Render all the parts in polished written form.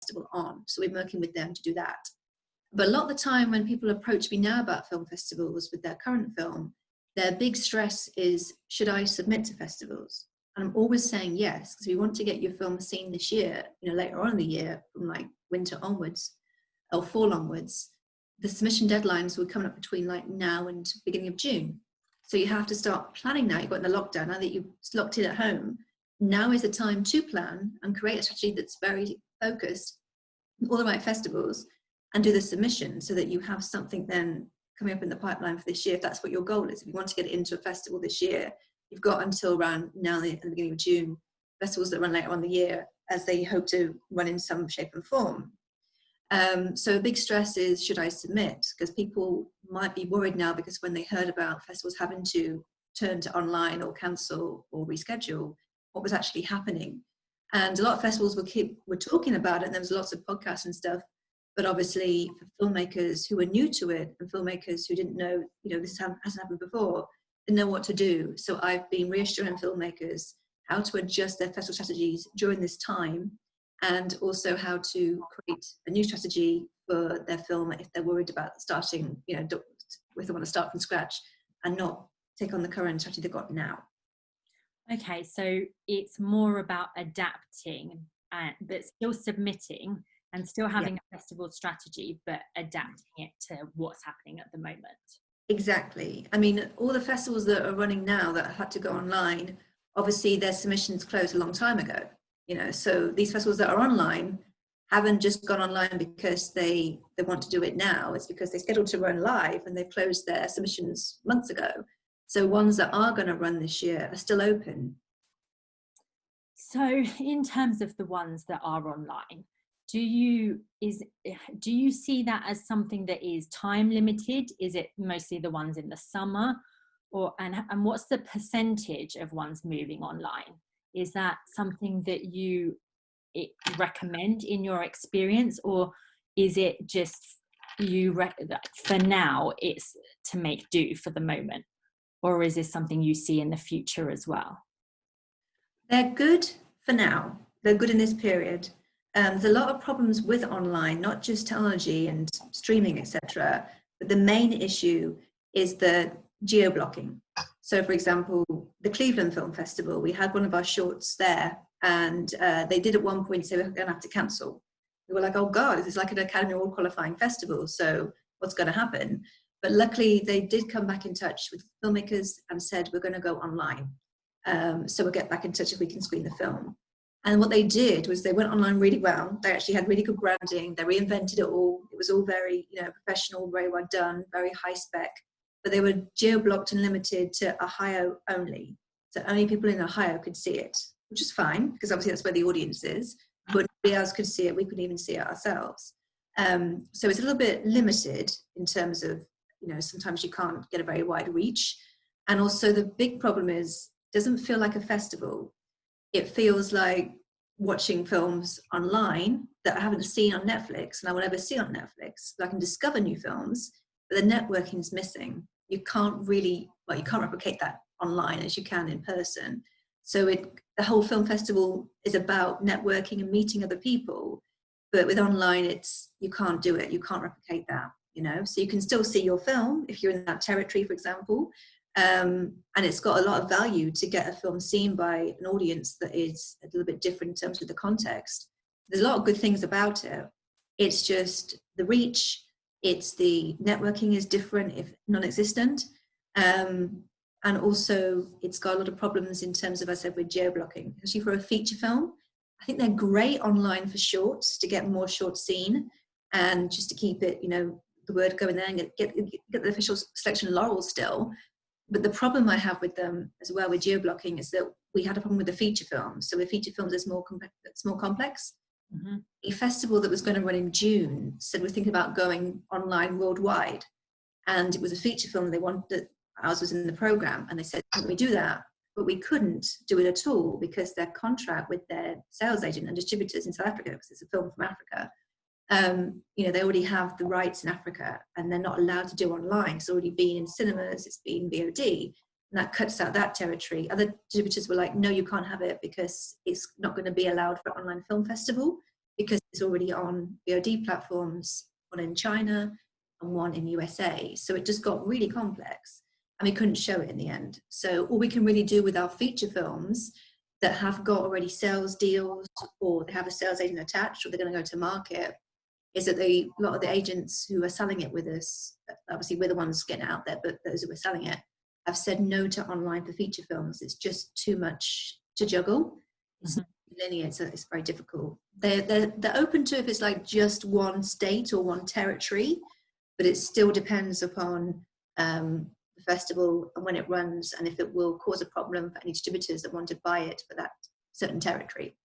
festival on. So we're working with them to do that. But a lot of the time when people approach me now about film festivals with their current film, their big stress is, should I submit to festivals? And I'm always saying yes, because we want to get your film seen this year, later on in the year, from like winter onwards or fall onwards. The submission deadlines will come up between like now and beginning of June. So you have to start planning now. You've got in the lockdown, now that you've locked in at home, now is the time to plan and create a strategy that's very focused, all the right festivals, and do the submission so that you have something then coming up in the pipeline for this year, if that's what your goal is. If you want to get it into a festival this year, you've got until around now at the beginning of June, festivals that run later on in the year, as they hope to run in some shape and form. So a big stress is, should I submit? Because people might be worried now, because when they heard about festivals having to turn to online or cancel or reschedule, what was actually happening. And a lot of festivals were talking about it, and there was lots of podcasts and stuff. But obviously, for filmmakers who were new to it and filmmakers who didn't know, this hasn't happened before, didn't know what to do. So I've been reassuring filmmakers how to adjust their festival strategies during this time, and also how to create a new strategy for their film if they're worried about starting, if they want to start from scratch and not take on the current strategy they've got now. Okay, so it's more about adapting, but still submitting and still having a festival strategy, but adapting it to what's happening at the moment. Exactly. I mean, all the festivals that are running now that have had to go online, obviously their submissions closed a long time ago. So these festivals that are online haven't just gone online because they want to do it now. It's because they scheduled to run live and they've closed their submissions months ago. So ones that are going to run this year are still open. So in terms of the ones that are online, do you see that as something that is time limited? Is it mostly the ones in the summer, and what's the percentage of ones moving online? Is that something that you recommend in your experience, or is it just for now it's to make do for the moment, or is this something you see in the future as well? They're good for now. They're good in this period. There's a lot of problems with online, not just technology and streaming, etc. But the main issue is the geo-blocking. So, for example, the Cleveland Film Festival, we had one of our shorts there, and they did at one point say we're going to have to cancel. We were like, oh God, this is like an Academy Award qualifying festival, so what's going to happen? But luckily, they did come back in touch with filmmakers and said, we're going to go online. So we'll get back in touch if we can screen the film. And what they did was they went online really well. They actually had really good branding. They reinvented it all. It was all very, professional, very well done, very high spec. But they were geo-blocked and limited to Ohio only. So only people in Ohio could see it, which is fine, because obviously that's where the audience is. But nobody else could see it. We couldn't even see it ourselves. So it's a little bit limited in terms of, sometimes you can't get a very wide reach. And also the big problem is, it doesn't feel like a festival. It feels like watching films online that I haven't seen on Netflix and I will never see on Netflix. So I can discover new films, but the networking is missing. You can't replicate that online as you can in person. So the whole film festival is about networking and meeting other people, but with online, you can't do it. You can't replicate that, So you can still see your film if you're in that territory, for example. And it's got a lot of value to get a film seen by an audience that is a little bit different in terms of the context. There's a lot of good things about it. It's just the reach, it's the networking is different, if non-existent. And also it's got a lot of problems in terms of, as I said, with geo-blocking. Actually for a feature film, I think they're great online for shorts to get more shorts seen and just to keep it, the word going there and get the official selection laurels still. But the problem I have with them as well with geo-blocking is that we had a problem with the feature films. So with feature films, it's more complex. Mm-hmm. A festival that was going to run in June said we're thinking about going online worldwide. And it was a feature film they wanted, ours was in the program. And they said, can we do that? But we couldn't do it at all because their contract with their sales agent and distributors in South Africa, because it's a film from Africa, they already have the rights in Africa and they're not allowed to do online. It's already been in cinemas, it's been VOD, and that cuts out that territory. Other distributors were like, no, you can't have it because it's not going to be allowed for online film festival because it's already on VOD platforms, one in China and one in USA. So it just got really complex and we couldn't show it in the end. So all we can really do with our feature films that have got already sales deals, or they have a sales agent attached, or they're going to go to market, is that a lot of the agents who are selling it with us, obviously we're the ones getting it out there, but those who are selling it have said no to online for feature films. It's just too much to juggle. It's not linear, it's very difficult. They're open to if it's like just one state or one territory, but it still depends upon the festival and when it runs, and if it will cause a problem for any distributors that want to buy it for that certain territory.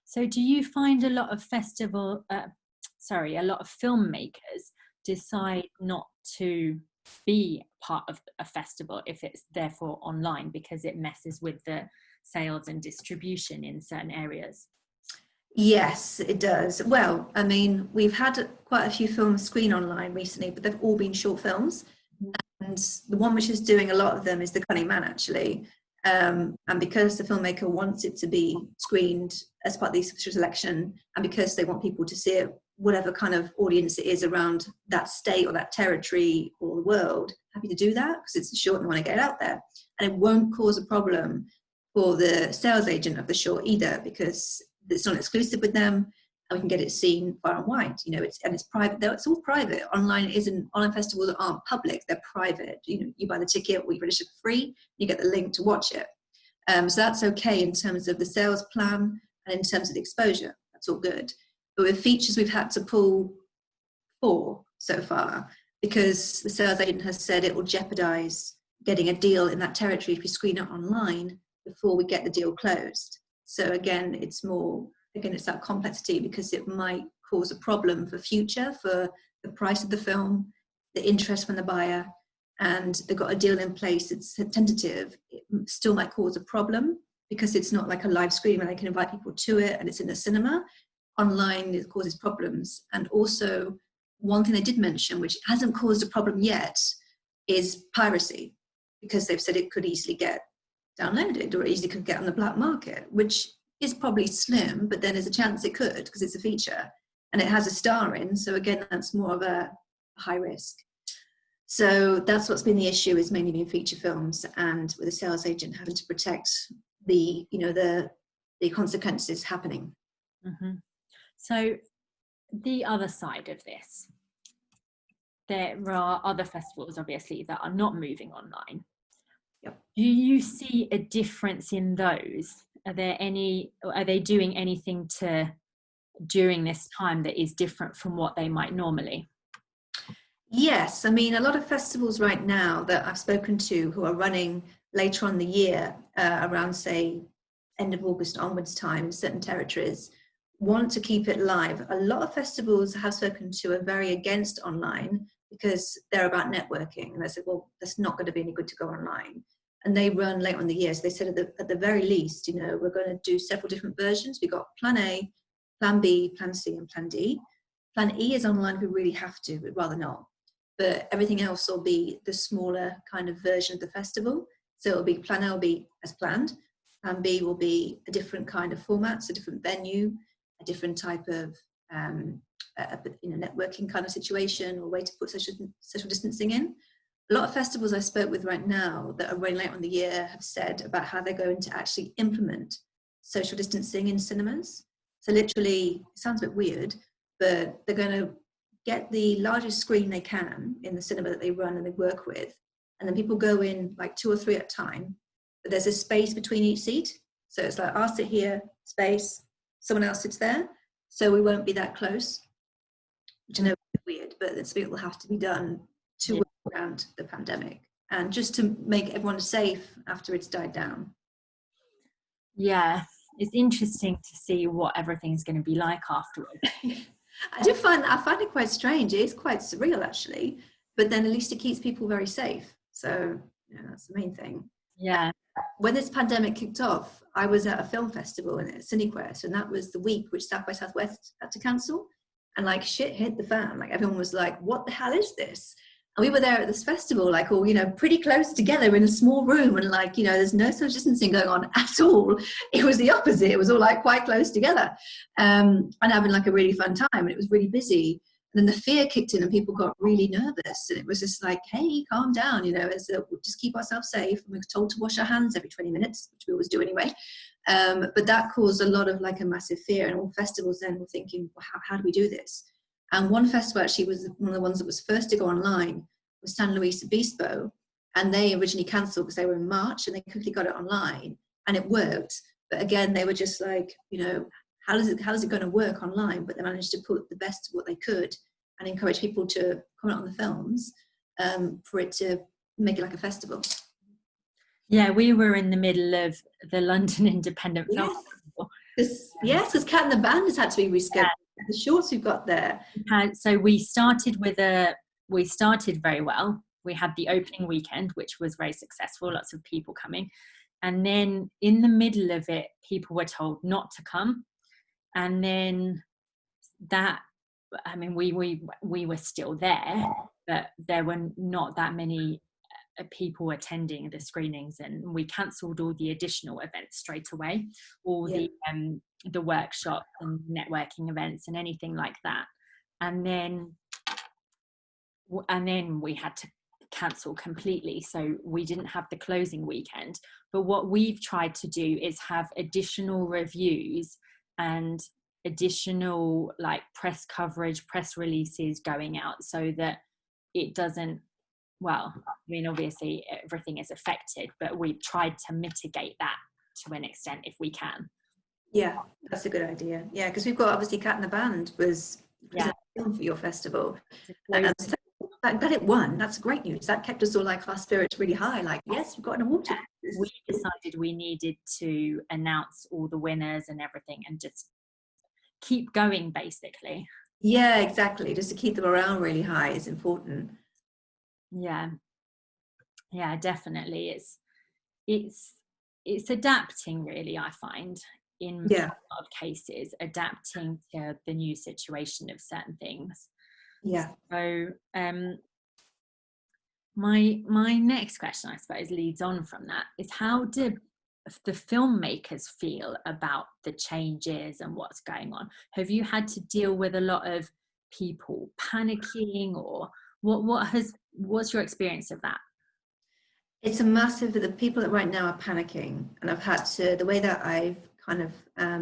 So do you find a lot of a lot of filmmakers decide not to be part of a festival if it's therefore online because it messes with the sales and distribution in certain areas? Yes, it does. Well, I mean, we've had quite a few films screen online recently, but they've all been short films. And the one which is doing a lot of them is The Cunning Man, actually. And because the filmmaker wants it to be screened as part of the selection, and because they want people to see it, whatever kind of audience it is around that state or that territory or the world, happy to do that because it's short and they want to get it out there. And it won't cause a problem for the sales agent of the short either, because it's not exclusive with them and we can get it seen far and wide. You know, it's private. It's all private. Online festivals aren't public, they're private. You know, you buy the ticket or you register for free, you get the link to watch it. So that's okay in terms of the sales plan and in terms of the exposure. That's all good. But with features, we've had to pull 4 so far because the sales agent has said it will jeopardize getting a deal in that territory if you screen it online before we get the deal closed. So again, it's that complexity because it might cause a problem for future, for the price of the film, the interest from the buyer, and they've got a deal in place. It's tentative. It still might cause a problem because it's not like a live screen where they can invite people to it and it's in the cinema. Online, it causes problems. And also, one thing they did mention, which hasn't caused a problem yet, is piracy, because they've said it could easily get downloaded or easily could get on the black market, which is probably slim, but then there's a chance it could because it's a feature and it has a star in. So again, that's more of a high risk. So that's what's been the issue, is mainly been feature films, and with a sales agent having to protect the consequences happening. Mm-hmm. So the other side of this, there are other festivals obviously that are not moving online. Yep. Do you see a difference in those? Are they doing anything during this time that is different from what they might normally? Yes, I mean, a lot of festivals right now that I've spoken to who are running later on the year, around say end of August onwards time, certain territories, want to keep it live. A lot of festivals I have spoken to are very against online because they're about networking. And I said, well, that's not going to be any good to go online. And they run late on the year. So they said at the very least, we're going to do several different versions. We've got Plan A, Plan B, Plan C, and Plan D. Plan E is online if we really have to, but rather not. But everything else will be the smaller kind of version of the festival. So it'll be Plan A will be as planned. Plan B will be a different kind of format, so a different venue, a different type of networking kind of situation or way to put social distancing in. A lot of festivals I spoke with right now that are running late on the year have said about how they're going to actually implement social distancing in cinemas. So literally, it sounds a bit weird, but they're going to get the largest screen they can in the cinema that they run and they work with. And then people go in like 2 or 3 at a time, but there's a space between each seat. So it's like, I'll sit here, space, someone else sits there. So we won't be that close, which I know is weird, but it's something that will have to be done to work around the pandemic and just to make everyone safe after it's died down. Yeah, it's interesting to see what everything's going to be like afterwards. I find it quite strange. It is quite surreal, actually, but then at least it keeps people very safe. So that's the main thing. Yeah. When this pandemic kicked off, I was at a film festival at Cinequest, and that was the week which South by Southwest had to cancel. And like shit hit the fan. Like everyone was like, "What the hell is this?" And we were there at this festival, like all, pretty close together in a small room, and like, there's no social distancing going on at all. It was the opposite. It was all like quite close together, and having like a really fun time. And it was really busy. And then the fear kicked in and people got really nervous. And it was just like, hey, calm down, we'll just keep ourselves safe. And we were told to wash our hands every 20 minutes, which we always do anyway. But that caused a lot of like a massive fear. And all festivals then were thinking, well, how do we do this? And one festival actually was one of the ones that was first to go online, was San Luis Obispo. And they originally cancelled because they were in March, and they quickly got it online, and it worked. But again, they were just like, how is it going to work online? But they managed to put the best of what they could and encourage people to comment on the films for it to make it like a festival. Yeah, we were in the middle of the London Independent Film Festival. Because Cat and the Band has had to be rescheduled. Yeah. The shorts we've got there. So we started very well. We had the opening weekend, which was very successful, lots of people coming. And then in the middle of it, people were told not to come. And then we were still there, but there were not that many people attending the screenings, and we cancelled all the additional events straight away, all the workshops and networking events and anything like that. And then we had to cancel completely, so we didn't have the closing weekend. But what we've tried to do is have additional reviews and additional like press coverage, press releases going out, so that it doesn't, obviously everything is affected, but we've tried to mitigate that to an extent if we can. Yeah, that's a good idea. Yeah, because we've got obviously Cat and the Band was a film for your festival. That it won, that's great news. That kept us all like our spirits really high, like, yes, we've got an award. We decided we needed to announce all the winners and everything and just keep going, basically. Yeah, exactly. Just to keep the morale really high is important. Yeah, definitely. It's adapting, really, I find, in a lot of cases, adapting to the new situation of certain things. Yeah. So my next question, I suppose, leads on from that, is how do the filmmakers feel about the changes and what's going on? Have you had to deal with a lot of people panicking, or what's your experience of that? It's a massive, the people that right now are panicking, and I've had to, the way that I've kind of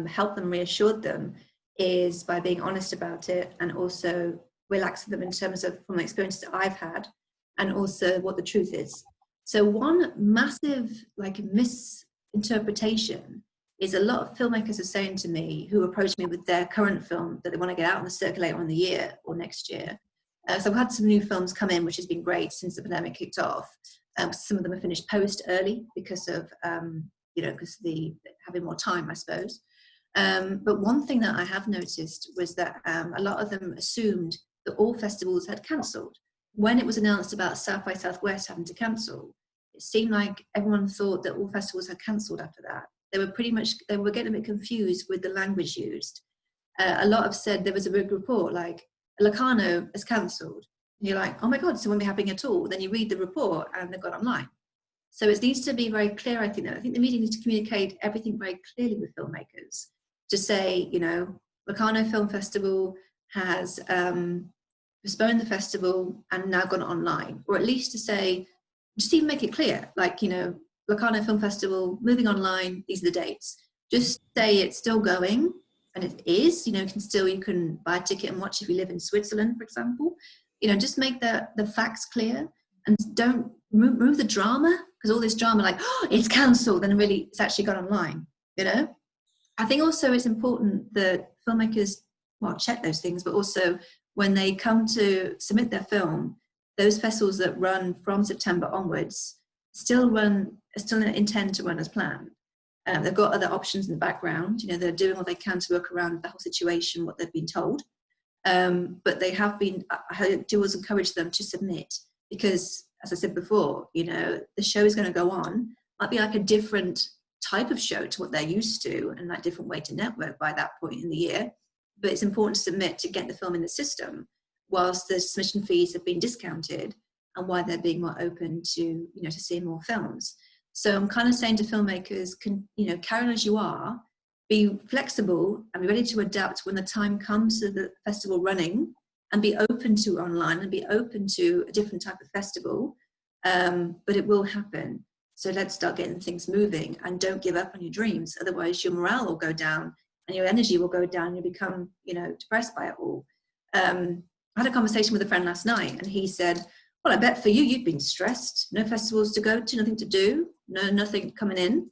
helped them, reassured them, is by being honest about it, and also relaxing them in terms of from the experiences that I've had, and also what the truth is. So one massive like misinterpretation is a lot of filmmakers are saying to me, who approach me with their current film that they want to get out on the circulator in the year or next year. So I've had some new films come in, which has been great since the pandemic kicked off. Some of them are finished post early because of because of the having more time, I suppose. But one thing that I have noticed was that a lot of them assumed that all festivals had cancelled. When it was announced about South by Southwest having to cancel, it seemed like everyone thought that all festivals had cancelled after that. They were getting a bit confused with the language used. A lot have said there was a big report like Locarno has cancelled. And you're like, oh my God, so it won't be happening at all. Then you read the report and they've got online. So it needs to be very clear, I think. I think the media needs to communicate everything very clearly with filmmakers. To say, Locarno Film Festival has postponed the festival and now gone online. Or at least to say, just even make it clear, like, Locarno Film Festival moving online, these are the dates. Just say it's still going, and it is, you can buy a ticket and watch if you live in Switzerland, for example. Just make the facts clear, and don't remove the drama, because all this drama like, oh, it's cancelled, and really it's actually gone online. I think also it's important that filmmakers check those things, but also when they come to submit their film, those festivals that run from September onwards still intend to run as planned. They've got other options in the background. They're doing what they can to work around the whole situation, what they've been told. But they have been, I do always encourage them to submit, because as I said before, the show is going to go on. Might be like a different type of show to what they're used to, and like different way to network by that point in the year. But it's important to submit to get the film in the system. Whilst the submission fees have been discounted, and why they're being more open to, you know, to seeing more films. So I'm kind of saying to filmmakers, you know, carry on as you are, be flexible and be ready to adapt when the time comes to the festival running, and be open to online and be open to a different type of festival. But it will happen. So let's start getting things moving, and don't give up on your dreams. Otherwise your morale will go down and your energy will go down. You'll become, you know, depressed by it all. I had a conversation with a friend last night, and he said, well, I bet for you, you've been stressed. No festivals to go to, nothing to do, nothing coming in.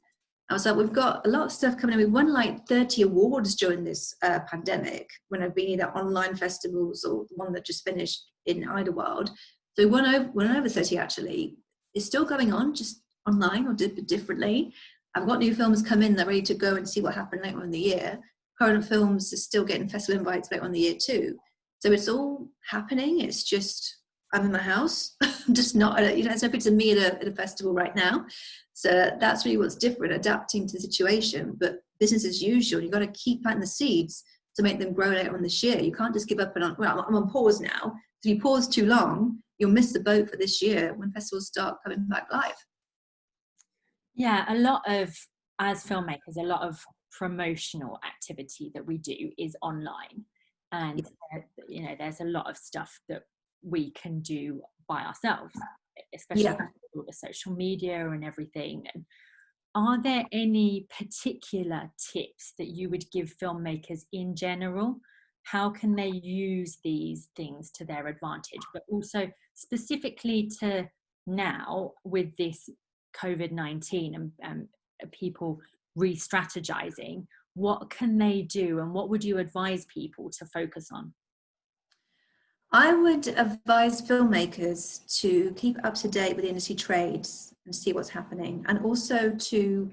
I was like, we've got a lot of stuff coming in. We won like 30 awards during this pandemic, when I've been either online festivals or the one that just finished in Idlewild. So we won over 30 actually. It's still going on, just online or differently. I've got new films come in, they're ready to go and see what happened later on in the year. Current films are still getting festival invites later on in the year too. So it's all happening. It's just, I'm in my house. I'm just not, you know, there's no picture of me at a festival right now. So that's really what's different, adapting to the situation. But business as usual, you've got to keep planting the seeds to make them grow later on this year. You can't just give up and, well, I'm on pause now. If you pause too long, you'll miss the boat for this year when festivals start coming back live. Yeah, a lot of, as filmmakers, a lot of promotional activity that we do is online. And, you know, there's a lot of stuff that we can do by ourselves, especially with all the social media and everything. And are there any particular tips that you would give filmmakers in general? How can they use these things to their advantage, but also specifically to now with this COVID-19 and people re-strategizing? What can they do, and what would you advise people to focus on? I would advise filmmakers to keep up to date with the industry trades and see what's happening, and also to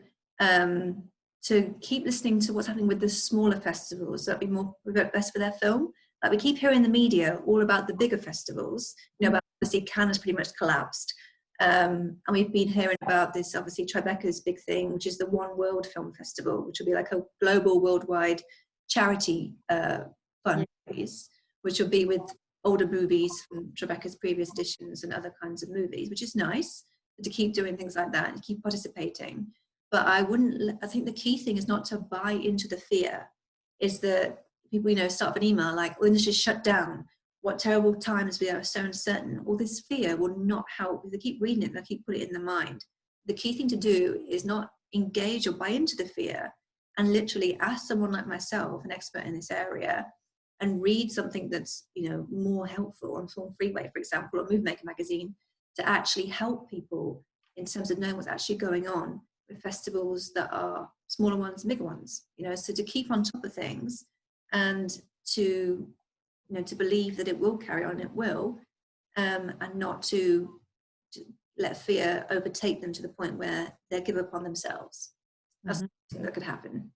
keep listening to what's happening with the smaller festivals that would be more best for their film. Like, we keep hearing in the media all about the bigger festivals, you know, about obviously Cannes has pretty much collapsed. And we've been hearing about this, obviously Tribeca's big thing, which is the One World Film Festival, which will be like a global, worldwide charity fundraise, which will be with older movies from Tribeca's previous editions and other kinds of movies, which is nice to keep doing things like that and keep participating. But I think the key thing is not to buy into the fear. Is that people, you know, start with an email like, well, industry's shut down. What terrible times we are so uncertain. All this fear will not help. If they keep reading it, they'll keep putting it in their mind. The key thing to do is not engage or buy into the fear, and literally ask someone like myself, an expert in this area, and read something that's, you know, more helpful on Film Freeway, for example, or Movie Maker magazine, to actually help people in terms of knowing what's actually going on with festivals that are smaller ones, bigger ones, you know, so to keep on top of things and to, you know, to believe that it will carry on, it will, and not to let fear overtake them to the point where they give up on themselves. That's something that could happen.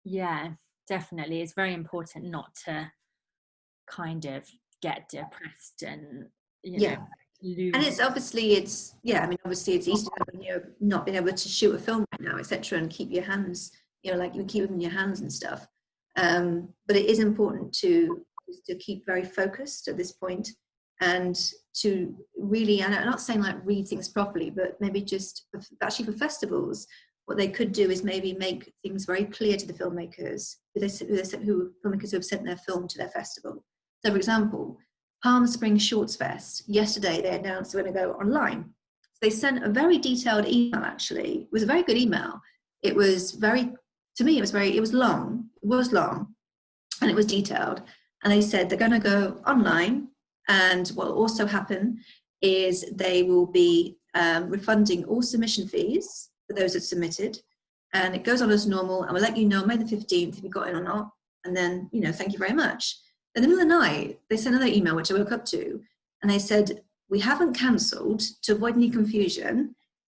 Yeah, definitely. It's very important not to kind of get depressed and, you know, lose. And it's obviously it's easy when you're not being able to shoot a film right now, etc., and keep your hands, you know, like you keep them in your hands and stuff. But it is important to keep very focused at this point, and to really, and I'm not saying like read things properly, but maybe just actually for festivals, what they could do is maybe make things very clear to the filmmakers filmmakers who have sent their film to their festival. So, for example, Palm Springs Shorts Fest, yesterday they announced they're going to go online. So they sent a very detailed email, actually. It was a very good email. It was very, to me, it was long, and it was detailed. And they said they're going to go online, and what will also happen is they will be refunding all submission fees for those that submitted. And it goes on as normal, and we'll let you know May the 15th if you got in or not. And then, you know, thank you very much. In the middle of the night, they sent another email, which I woke up to, and they said, we haven't cancelled. To avoid any confusion,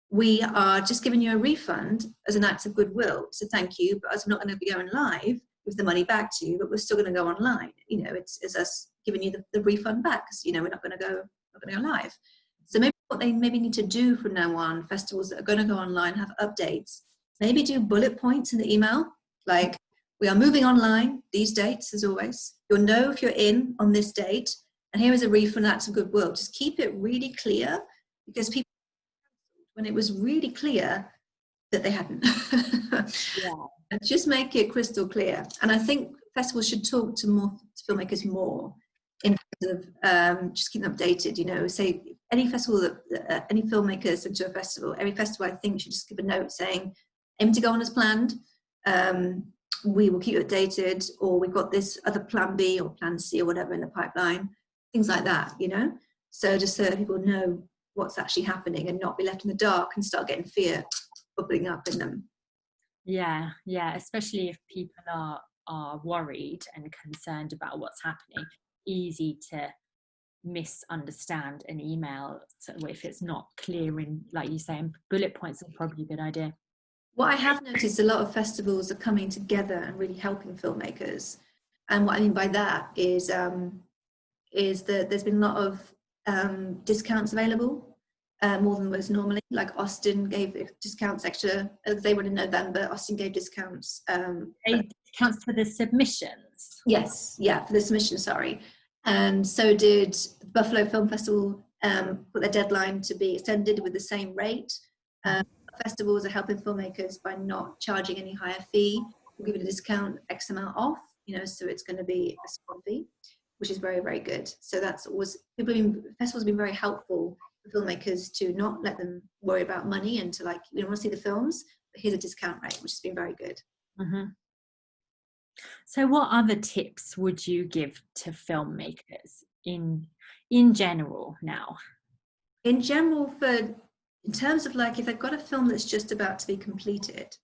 we are just giving you a refund as an act of goodwill. So thank you, but as we're not going to be going live with the money back to you, but we're still going to go online. You know, it's us giving you the refund back, because, you know, we're not going to go live. So maybe what they need to do from now on, festivals that are going to go online, have updates, maybe do bullet points in the email, like, we are moving online these dates, as always. You'll know if you're in on this date. and here is a refund, act of goodwill. Just keep it really clear, because people, when it was really clear that they hadn't. Yeah. Just make it crystal clear. And I think festivals should talk to filmmakers more, in terms of just keep them updated. You know, say any festival that any filmmakers into a festival, every festival I think should just give a note saying, aim to go on as planned. We will keep you updated, or we've got this other plan B or plan C or whatever in the pipeline, things like that, you know. So just so that people know what's actually happening and not be left in the dark and start getting fear bubbling up in them. Yeah, especially if people are worried and concerned about what's happening. Easy to misunderstand an email, so if it's not clear in, like you say, in bullet points, is probably a good idea. What I have noticed, a lot of festivals are coming together and really helping filmmakers. And what I mean by that is that there's been a lot of discounts available, more than was normally. Like Austin gave discounts extra. They were in November. Austin gave discounts. Discounts for the submissions. Yes, yeah, for the submission. Sorry, and so did Buffalo Film Festival. Put their deadline to be extended with the same rate. Festivals are helping filmmakers by not charging any higher fee. We'll give it a discount, X amount off. You know, so it's going to be a small fee, which is very, very good. So that's always, festivals have been very helpful for filmmakers to not let them worry about money and to, like, we want to see the films, but here's a discount rate, which has been very good. Mm-hmm. So what other tips would you give to filmmakers in general now? In general, in terms of, like, if they've got a film that's just about to be completed,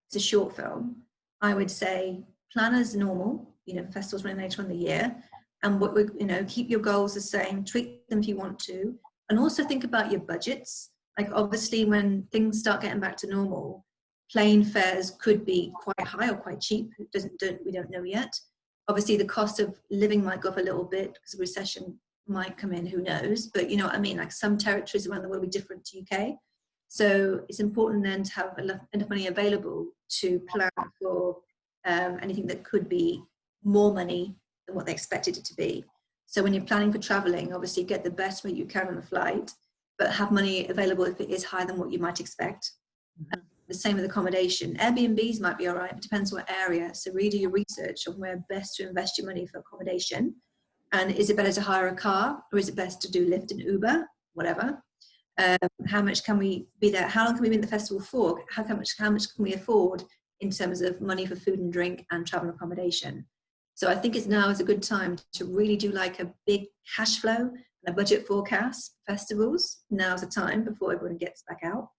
it's a short film, I would say plan as normal, you know, festivals running later on in the year, and keep your goals the same, tweak them if you want to, and also think about your budgets. Like, obviously when things start getting back to normal, plane fares could be quite high or quite cheap. We don't know yet. Obviously the cost of living might go up a little bit because of recession might come in, who knows, but you know what I mean, like some territories around the world will be different to UK. So it's important then to have enough money available to plan for anything that could be more money than what they expected it to be. So when you're planning for traveling, obviously get the best rate you can on the flight, but have money available if it is higher than what you might expect. Mm-hmm. The same with accommodation. Airbnbs might be all right, but depends what area. So redo your research on where best to invest your money for accommodation. And is it better to hire a car, or is it best to do Lyft and Uber, whatever? How much can we be there? How long can we be in the festival for? How much can we afford in terms of money for food and drink and travel and accommodation? So I think now is a good time to really do like a big cash flow and a budget forecast for festivals. Now's the time before everyone gets back out.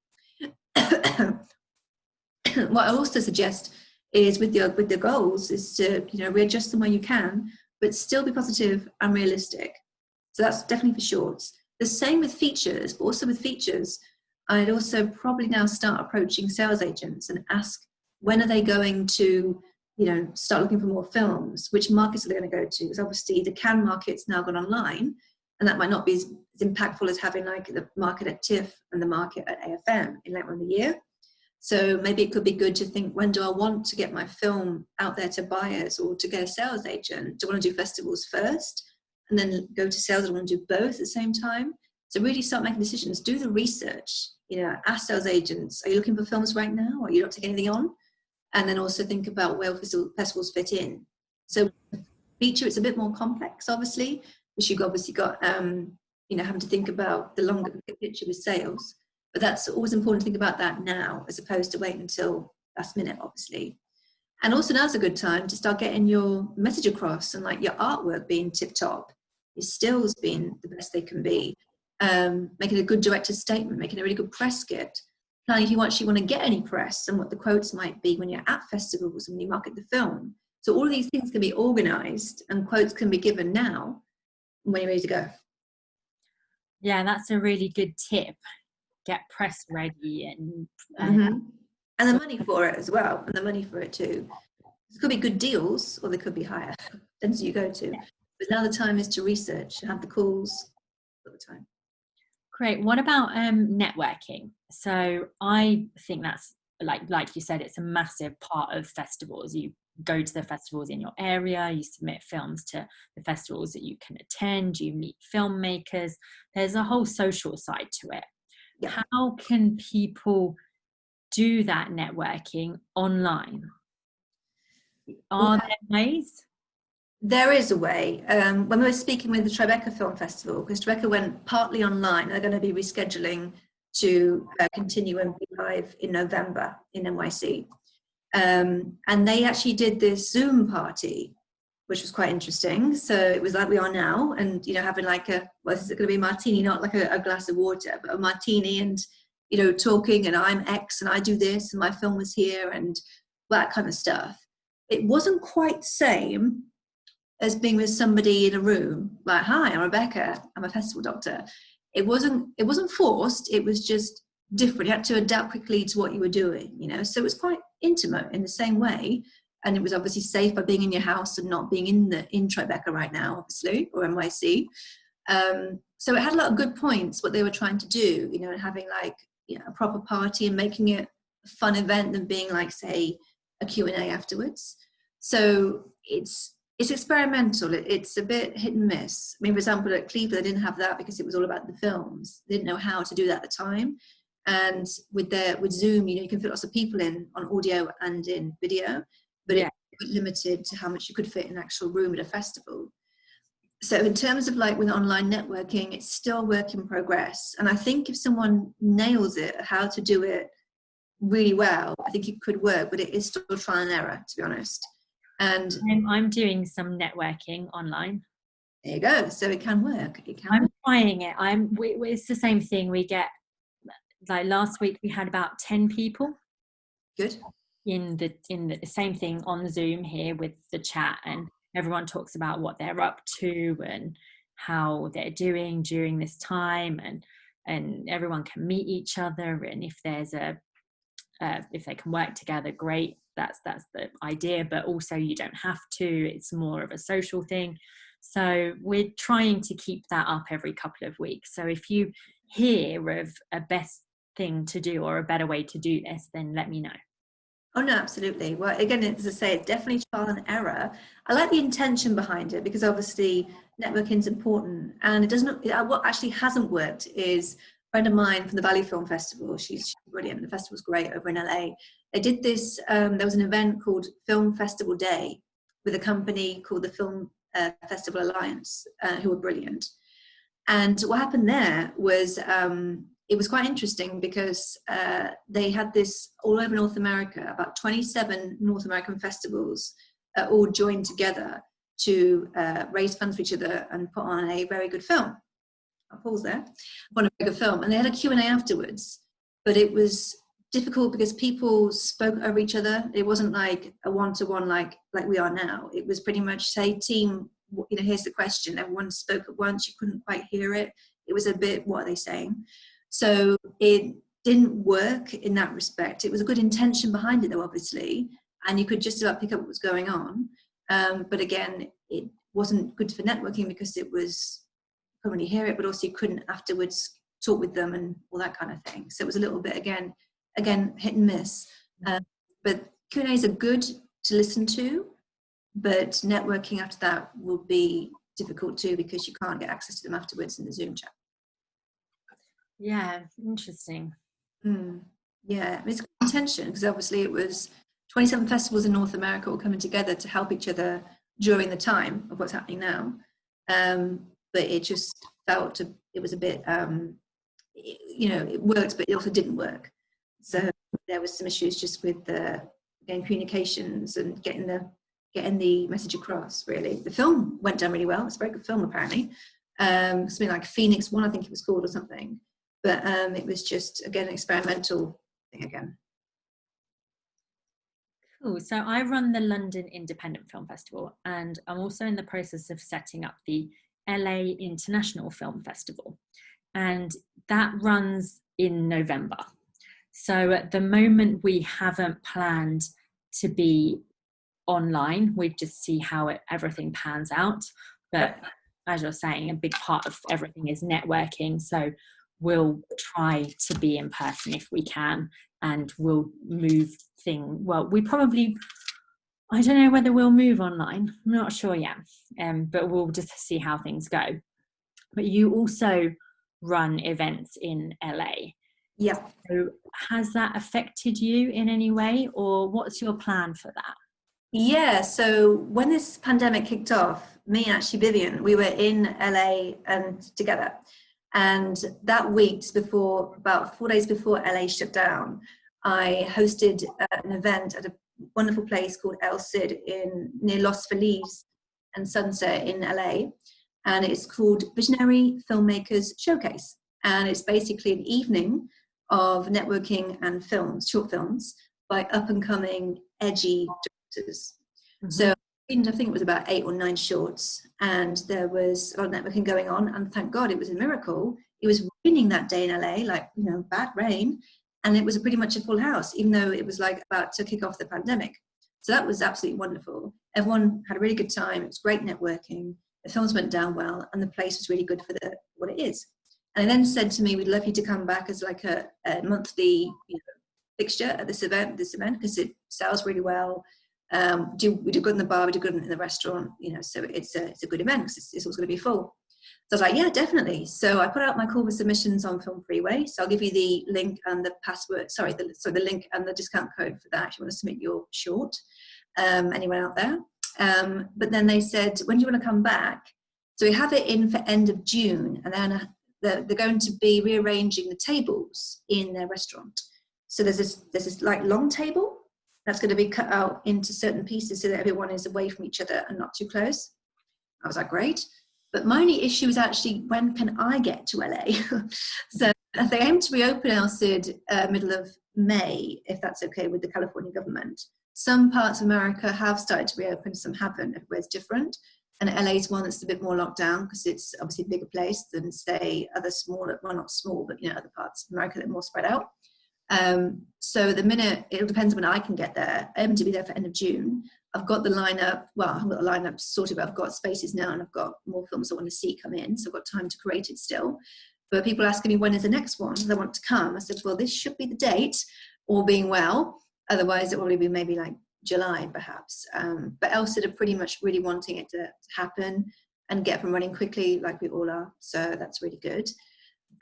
What I also suggest is with your goals is to, you know, readjust them where you can, but still be positive and realistic. So that's definitely for shorts. The same with features, but also with features, I'd also probably now start approaching sales agents and ask, when are they going to, you know, start looking for more films? Which markets are they going to go to? Because obviously the Cannes market's now gone online, and that might not be as impactful as having like the market at TIFF and the market at AFM in later in the year. So maybe it could be good to think, when do I want to get my film out there to buyers or to get a sales agent? Do I want to do festivals first and then go to sales? I want to do both at the same time. So really start making decisions, do the research, you know, ask sales agents, are you looking for films right now? Or are you not taking anything on? And then also think about where festivals fit in. So feature, it's a bit more complex, obviously, because you've obviously got, you know, having to think about the longer picture with sales. But that's always important to think about that now, as opposed to waiting until last minute, obviously. And also now's a good time to start getting your message across and like your artwork being tip top, your stills being the best they can be, making a good director's statement, making a really good press kit. Planning if you actually want to get any press and what the quotes might be when you're at festivals and when you market the film. So all of these things can be organized and quotes can be given now when you're ready to go. Yeah, that's a really good tip. Get press ready and and the money for it as well, and the money for it too. It could be good deals or they could be higher. Depends who you go to. But now the time is to research and have the calls all the time. Great. What about networking? So I think that's like you said, it's a massive part of festivals. You go to the festivals in your area, you submit films to the festivals that you can attend, you meet filmmakers. There's a whole social side to it. Yeah. How can people do that networking online? Are there ways? There is a way. When we were speaking with the Rebekah Film Festival, because Rebekah went partly online, they're going to be rescheduling to continue and be live in November in NYC. And they actually did this Zoom party, which was quite interesting. So it was like we are now, and, you know, having like is it going to be a martini, not like a glass of water, but a martini, and, you know, talking, and I'm X and I do this and my film was here and that kind of stuff. It wasn't quite the same as being with somebody in a room, like, hi, I'm Rebekah, I'm a festival doctor. It wasn't forced, it was just different. You had to adapt quickly to what you were doing, you know, so it was quite intimate in the same way. And it was obviously safe by being in your house and not being in Tribeca right now, obviously, or NYC. So it had a lot of good points, what they were trying to do, you know, and having like, you know, a proper party and making it a fun event than being like, say, a Q&A afterwards. So it's experimental. It's a bit hit and miss. I mean, for example, at Cleveland, they didn't have that because it was all about the films. They didn't know how to do that at the time. And with Zoom, you know, you can fit lots of people in on audio and in video, but it's limited to how much you could fit in an actual room at a festival. So in terms of like with online networking, it's still a work in progress. And I think if someone nails it, how to do it really well, I think it could work, but it is still trial and error, to be honest. And I'm doing some networking online. There you go. So it can work. I'm trying it. It's the same thing. We get, like last week we had about 10 people. Good. In the same thing on Zoom here with the chat, and everyone talks about what they're up to and how they're doing during this time, and everyone can meet each other, and if there's if they can work together, great. That's the idea, but also you don't have to. It's more of a social thing. So we're trying to keep that up every couple of weeks. So if you hear of a best thing to do or a better way to do this, then let me know. Oh no, absolutely. Well, again, as I say, it's definitely trial and error. I like the intention behind it, because obviously networking is important, and it doesn't. What actually hasn't worked is a friend of mine from the Valley Film Festival. She's brilliant. The festival's great over in LA. They did this. There was an event called Film Festival Day with a company called the Film Festival Alliance, who were brilliant. And what happened there was it was quite interesting, because they had this all over North America, about 27 North American festivals all joined together to raise funds for each other and put on a very good film. I'll pause there. On a very good film. And they had a Q&A afterwards, but it was difficult because people spoke over each other. It wasn't like a one-to-one like we are now. It was pretty much, say, team, you know, here's the question. Everyone spoke at once. You couldn't quite hear it. It was a bit, what are they saying? So it didn't work in that respect. It was a good intention behind it, though, obviously, and you could just about pick up what was going on. But again, it wasn't good for networking because it was, you couldn't really hear it, but also you couldn't afterwards talk with them and all that kind of thing. So it was a little bit, again, hit and miss. But Q&As are good to listen to, but networking after that will be difficult too, because you can't get access to them afterwards in the Zoom chat. Yeah, interesting. Yeah, it's a good intention, because obviously it was 27 festivals in North America all coming together to help each other during the time of what's happening now. But it just felt it was a bit, you know, it worked, but it also didn't work. So there was some issues just with again, communications and getting the message across, really. The film went down really well. It's a very good film, apparently. Something like Phoenix One, I think it was called, or something. But it was just, again, an experimental thing again. Cool. So I run the London Independent Film Festival, and I'm also in the process of setting up the LA International Film Festival, and that runs in November. So at the moment we haven't planned to be online. We just see how everything pans out. But as you're saying, a big part of everything is networking. So we'll try to be in person if we can, and we'll move well, we probably I don't know whether we'll move online. I'm not sure yet, but we'll just see how things go. But you also run events in LA. Yeah. So has that affected you in any way, or what's your plan for that? Yeah, so when this pandemic kicked off, me and actually Vivian, we were in LA and together. And that week before, about 4 days before LA shut down, I hosted an event at a wonderful place called El Cid in near Los Feliz and Sunset in LA. And it's called Visionary Filmmakers Showcase. And it's basically an evening of networking and films, short films, by up and coming, edgy directors. Mm-hmm. So I think it was about 8 or 9 shorts, and there was a lot of networking going on. And thank God it was a miracle. It was raining that day in LA, like, bad rain. And it was pretty much a full house, even though it was like about to kick off the pandemic. So that was absolutely wonderful. Everyone had a really good time. It was great networking. The films went down well, and the place was really good for what it is. And they then said to me, we'd love you to come back as like a monthly fixture at this event, because it sells really well. We do good in the bar, we do good in the restaurant, so it's a good event because it's always going to be full. So I was like, yeah, definitely. So I put out my call for submissions on Film Freeway. So I'll give you the link and the password, the link and the discount code for that if you want to submit your short, anyone out there. But then they said, when do you want to come back? So we have it in for end of June, and then they're going to be rearranging the tables in their restaurant. So there's this like long table that's going to be cut out into certain pieces so that everyone is away from each other and not too close. I was like, great. But my only issue is actually, when can I get to LA? So they aim to reopen El Cid middle of May, if that's okay with the California government. Some parts of America have started to reopen, some haven't. Everywhere's different. And LA is one that's a bit more locked down because it's obviously a bigger place than, say, other smaller, well, not small, but other parts of America that are more spread out. So the minute, it depends when I can get there. I aim to be there for end of June. I've got the lineup, well, I haven't got the lineup sorted, but I've got spaces now, and I've got more films I want to see come in, so I've got time to create it still. But people asking me, when is the next one? They want to come. I said, well, this should be the date, all being well. Otherwise, it will probably be maybe like July, perhaps. But El Cid are pretty much really wanting it to happen and get up and running quickly, like we all are. So that's really good.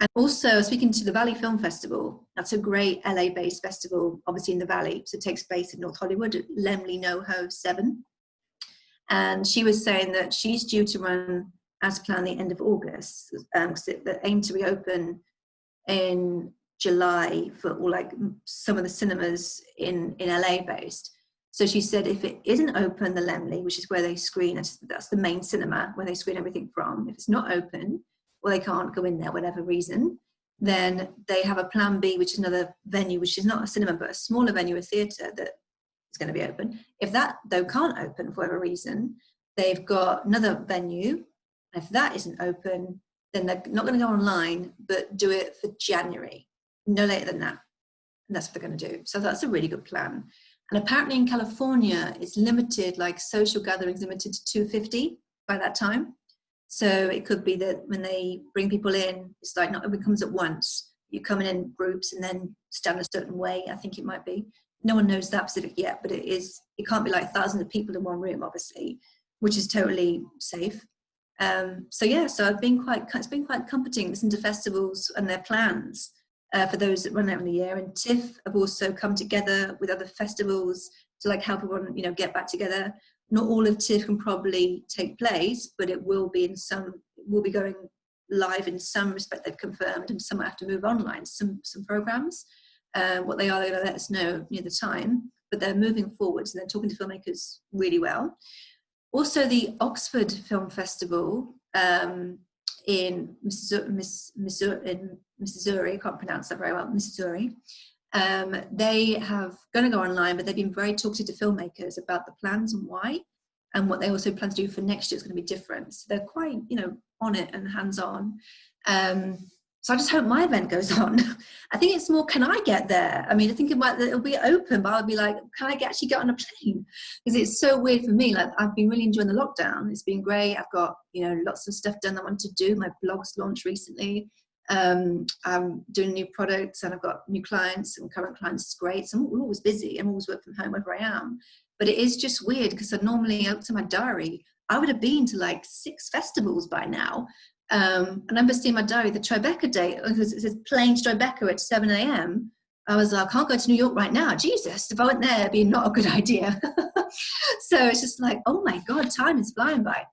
And also, speaking to the Valley Film Festival, that's a great LA-based festival, obviously in the Valley. So it takes place in North Hollywood at Lemley NoHo 7. And she was saying that she's due to run as planned the end of August, because they aim to reopen in July for all like some of the cinemas in LA based. So she said if it isn't open, the Lemley, which is where they screen, that's the main cinema where they screen everything from. If it's not open, or they can't go in there, whatever reason, then they have a plan B, which is another venue, which is not a cinema, but a smaller venue, a theatre that is going to be open. If that, though, can't open for whatever reason, they've got another venue. If that isn't open, then they're not going to go online, but do it for January, no later than that. And that's what they're going to do. So that's a really good plan. And apparently in California, it's limited, like social gatherings limited to 250 by that time. So it could be that when they bring people in, it's like not everyone comes at once. You come in groups and then stand a certain way, I think it might be. No one knows that specific yet, but it can't be like thousands of people in one room, obviously, which is totally safe. So it's been quite comforting listening to festivals and their plans for those that run out in the year. And TIFF have also come together with other festivals to like help everyone, get back together. Not all of TIFF can probably take place, but it will be will be going live in some respect, they've confirmed, and some have to move online, some programs. What they are, they're going to let us know near the time, but they're moving forwards and they're talking to filmmakers really well. Also, the Oxford Film Festival in Missouri, I can't pronounce that very well, Missouri. They have going to go online, but they've been very talkative to filmmakers about the plans and why, and what they also plan to do for next year is going to be different. So they're quite, on it and hands-on. So I just hope my event goes on. I think it's more, can I get there? I mean, I think it'll be open, but I'll be like, can I actually get on a plane? Because it's so weird for me. Like, I've been really enjoying the lockdown. It's been great. I've got, lots of stuff done that I want to do. My blog's launched recently. I'm doing new products and I've got new clients and current clients. It's great. So I'm always busy. I'm always work from home wherever I am. But it is just weird because I normally looked at my diary. I would have been to like 6 festivals by now. I remember seeing my diary, the Tribeca date, it says plane to Tribeca at 7 a.m. I was like, I can't go to New York right now. Jesus, if I went there, it'd be not a good idea. So it's just like, oh my God, time is flying by.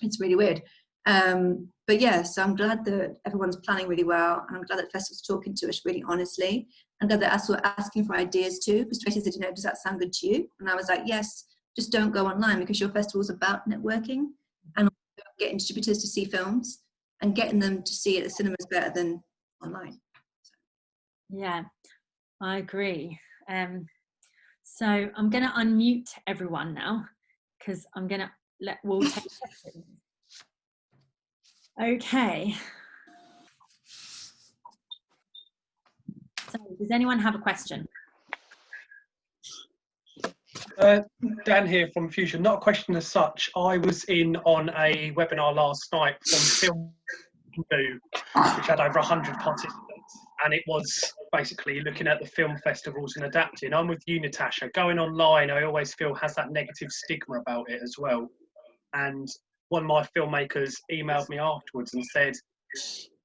It's really weird. But yeah, so I'm glad that everyone's planning really well. And I'm glad that festivals are talking to us really honestly. I'm glad that us were asking for ideas too, because Tracy said, does that sound good to you? And I was like, yes, just don't go online, because your festival is about networking and getting distributors to see films, and getting them to see it at the cinema is better than online. Yeah, I agree. So I'm going to unmute everyone now, because I'm going to let Will take questions. Okay. So does anyone have a question? Dan here from Fusion. Not a question as such. I was in on a webinar last night from Film Do, which had over 100 participants, and it was basically looking at the film festivals and adapting. I'm with you, Natasha. Going online, I always feel has that negative stigma about it as well. And one of my filmmakers emailed me afterwards and said,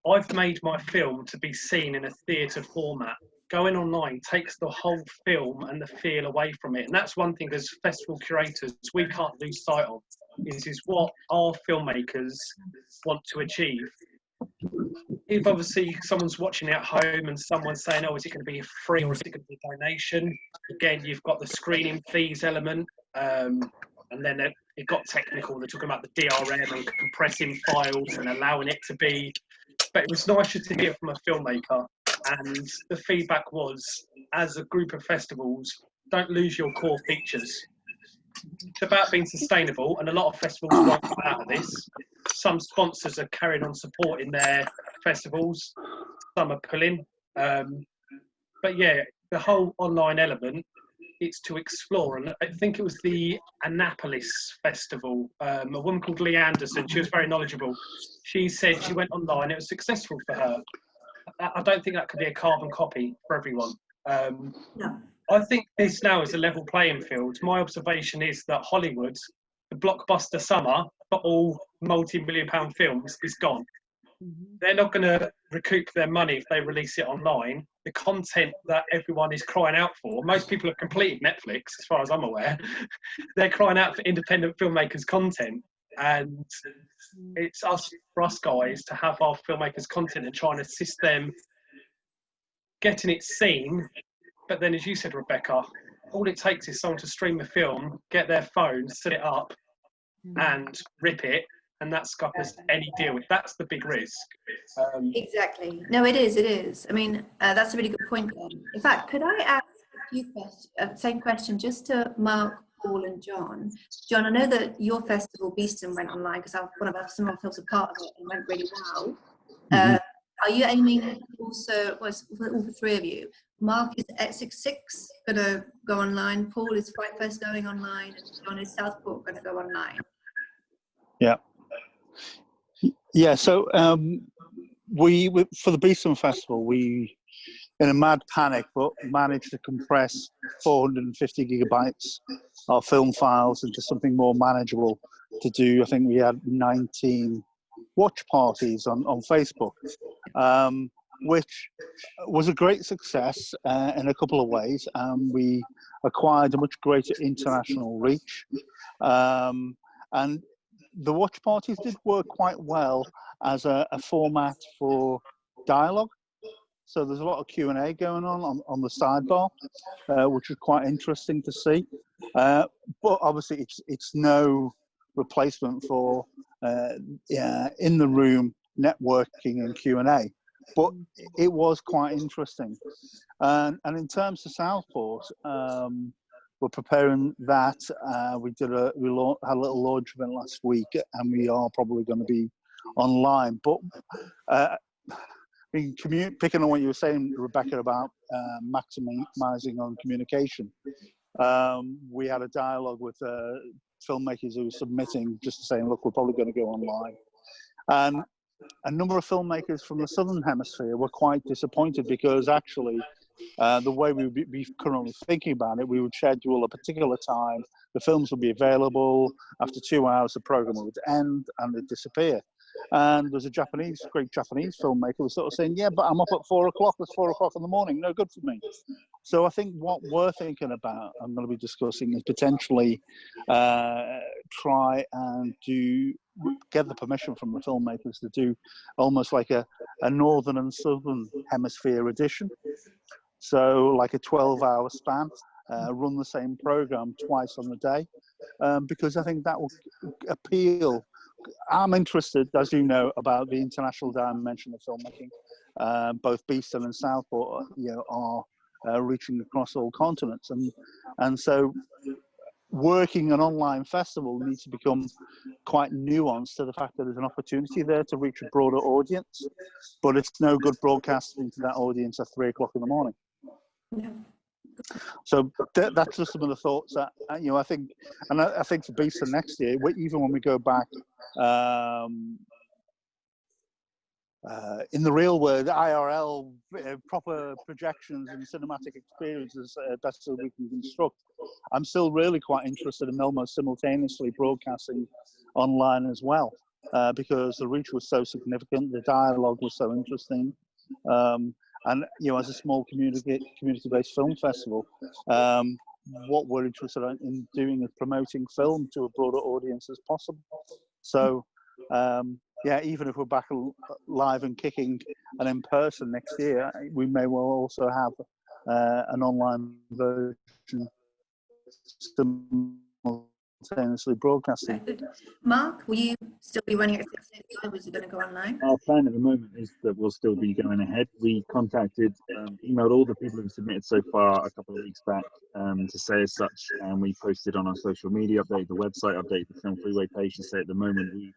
I've made my film to be seen in a theatre format. Going online takes the whole film and the feel away from it. And that's one thing as festival curators we can't lose sight of, is what our filmmakers want to achieve. If obviously someone's watching at home and someone's saying, oh, is it going to be free or is it going to be a donation? Again, you've got the screening fees element, and then it got technical. They're talking about the DRM and compressing files and allowing it to be. But it was nicer to hear from a filmmaker. And the feedback was, as a group of festivals, don't lose your core features. It's about being sustainable, and a lot of festivals won't come out of this. Some sponsors are carrying on supporting their festivals, some are pulling. But yeah, the whole online element, it's to explore. And I think it was the Annapolis Festival, a woman called Lee Anderson, she was very knowledgeable. She said she went online, it was successful for her. I don't think that could be a carbon copy for everyone. No. I think this now is a level playing field. My observation is that Hollywood, the blockbuster summer for all multi-million-pound films is gone. They're not going to recoup their money if they release it online. The content that everyone is crying out for, most people have completed Netflix, as far as I'm aware. They're crying out for independent filmmakers' content. And it's for us guys to have our filmmakers' content and try and assist them getting it seen. But then, as you said, Rebecca, all it takes is someone to stream a film, get their phone, set it up, and rip it, and that scuppers any deal. That's the big risk. Exactly. No, it is. I mean, that's a really good point, Ben. In fact, could I ask a few questions, same question, just to Mark, Paul, and John. John, I know that your festival, Beeston, went online because some of our films are part of it and went really well. Are you aiming also, for all the three of you? Mark, is X66 going to go online? Paul, is Fright Fest going online? And John, is Southport going to go online? Yeah, so we for the Beeston Festival, we, in a mad panic, but managed to compress 450 gigabytes of film files into something more manageable to do. I think we had 19 watch parties on Facebook, which was a great success in a couple of ways. We acquired a much greater international reach, and the watch parties did work quite well as a format for dialogue. So there's a lot of Q&A going on the sidebar, which is quite interesting to see. But obviously, it's no replacement for in the room networking and Q&A. But it was quite interesting. And in terms of Southport, we're preparing that. We had a little launch event last week, and we are probably going to be online. But picking on what you were saying, Rebecca, about maximizing on communication, we had a dialogue with filmmakers who were submitting, just saying, look, we're probably going to go online. And a number of filmmakers from the Southern Hemisphere were quite disappointed because actually the way we would be currently thinking about it, we would schedule a particular time, the films would be available, after 2 hours the program would end and it'd disappear. And there's a great Japanese filmmaker was sort of saying, yeah, but I'm up at 4 o'clock, it's 4 o'clock in the morning, no good for me. So I think what we're thinking about, I'm going to be discussing, is potentially try and get the permission from the filmmakers to do almost like a northern and southern hemisphere edition. So like a 12-hour span, run the same program twice on the day, because I think that will appeal. I'm interested, as you know, about the international dimension of filmmaking. Both Beeston and Southport, are reaching across all continents, and so working an online festival needs to become quite nuanced to the fact that there's an opportunity there to reach a broader audience, but it's no good broadcasting to that audience at 3 o'clock in the morning. Yeah. So that's just some of the thoughts that I think, and I think for Beeston next year, even when we go back in the real world, IRL, proper projections and cinematic experiences, that's so we can construct. I'm still really quite interested in almost simultaneously broadcasting online as well, because the reach was so significant, the dialogue was so interesting. And as a small community-based film festival, what we're interested in doing is promoting film to a broader audience as possible. So, even if we're back live and kicking and in person next year, we may well also have an online version simultaneously broadcasting. Mark, will you still be running at 6 or was it going to go online? Our plan at the moment is that we'll still be going ahead. We contacted, emailed all the people who've submitted so far a couple of weeks back to say as such, and we posted on our social media, updated the website, updated the Film Freeway page to say at the moment we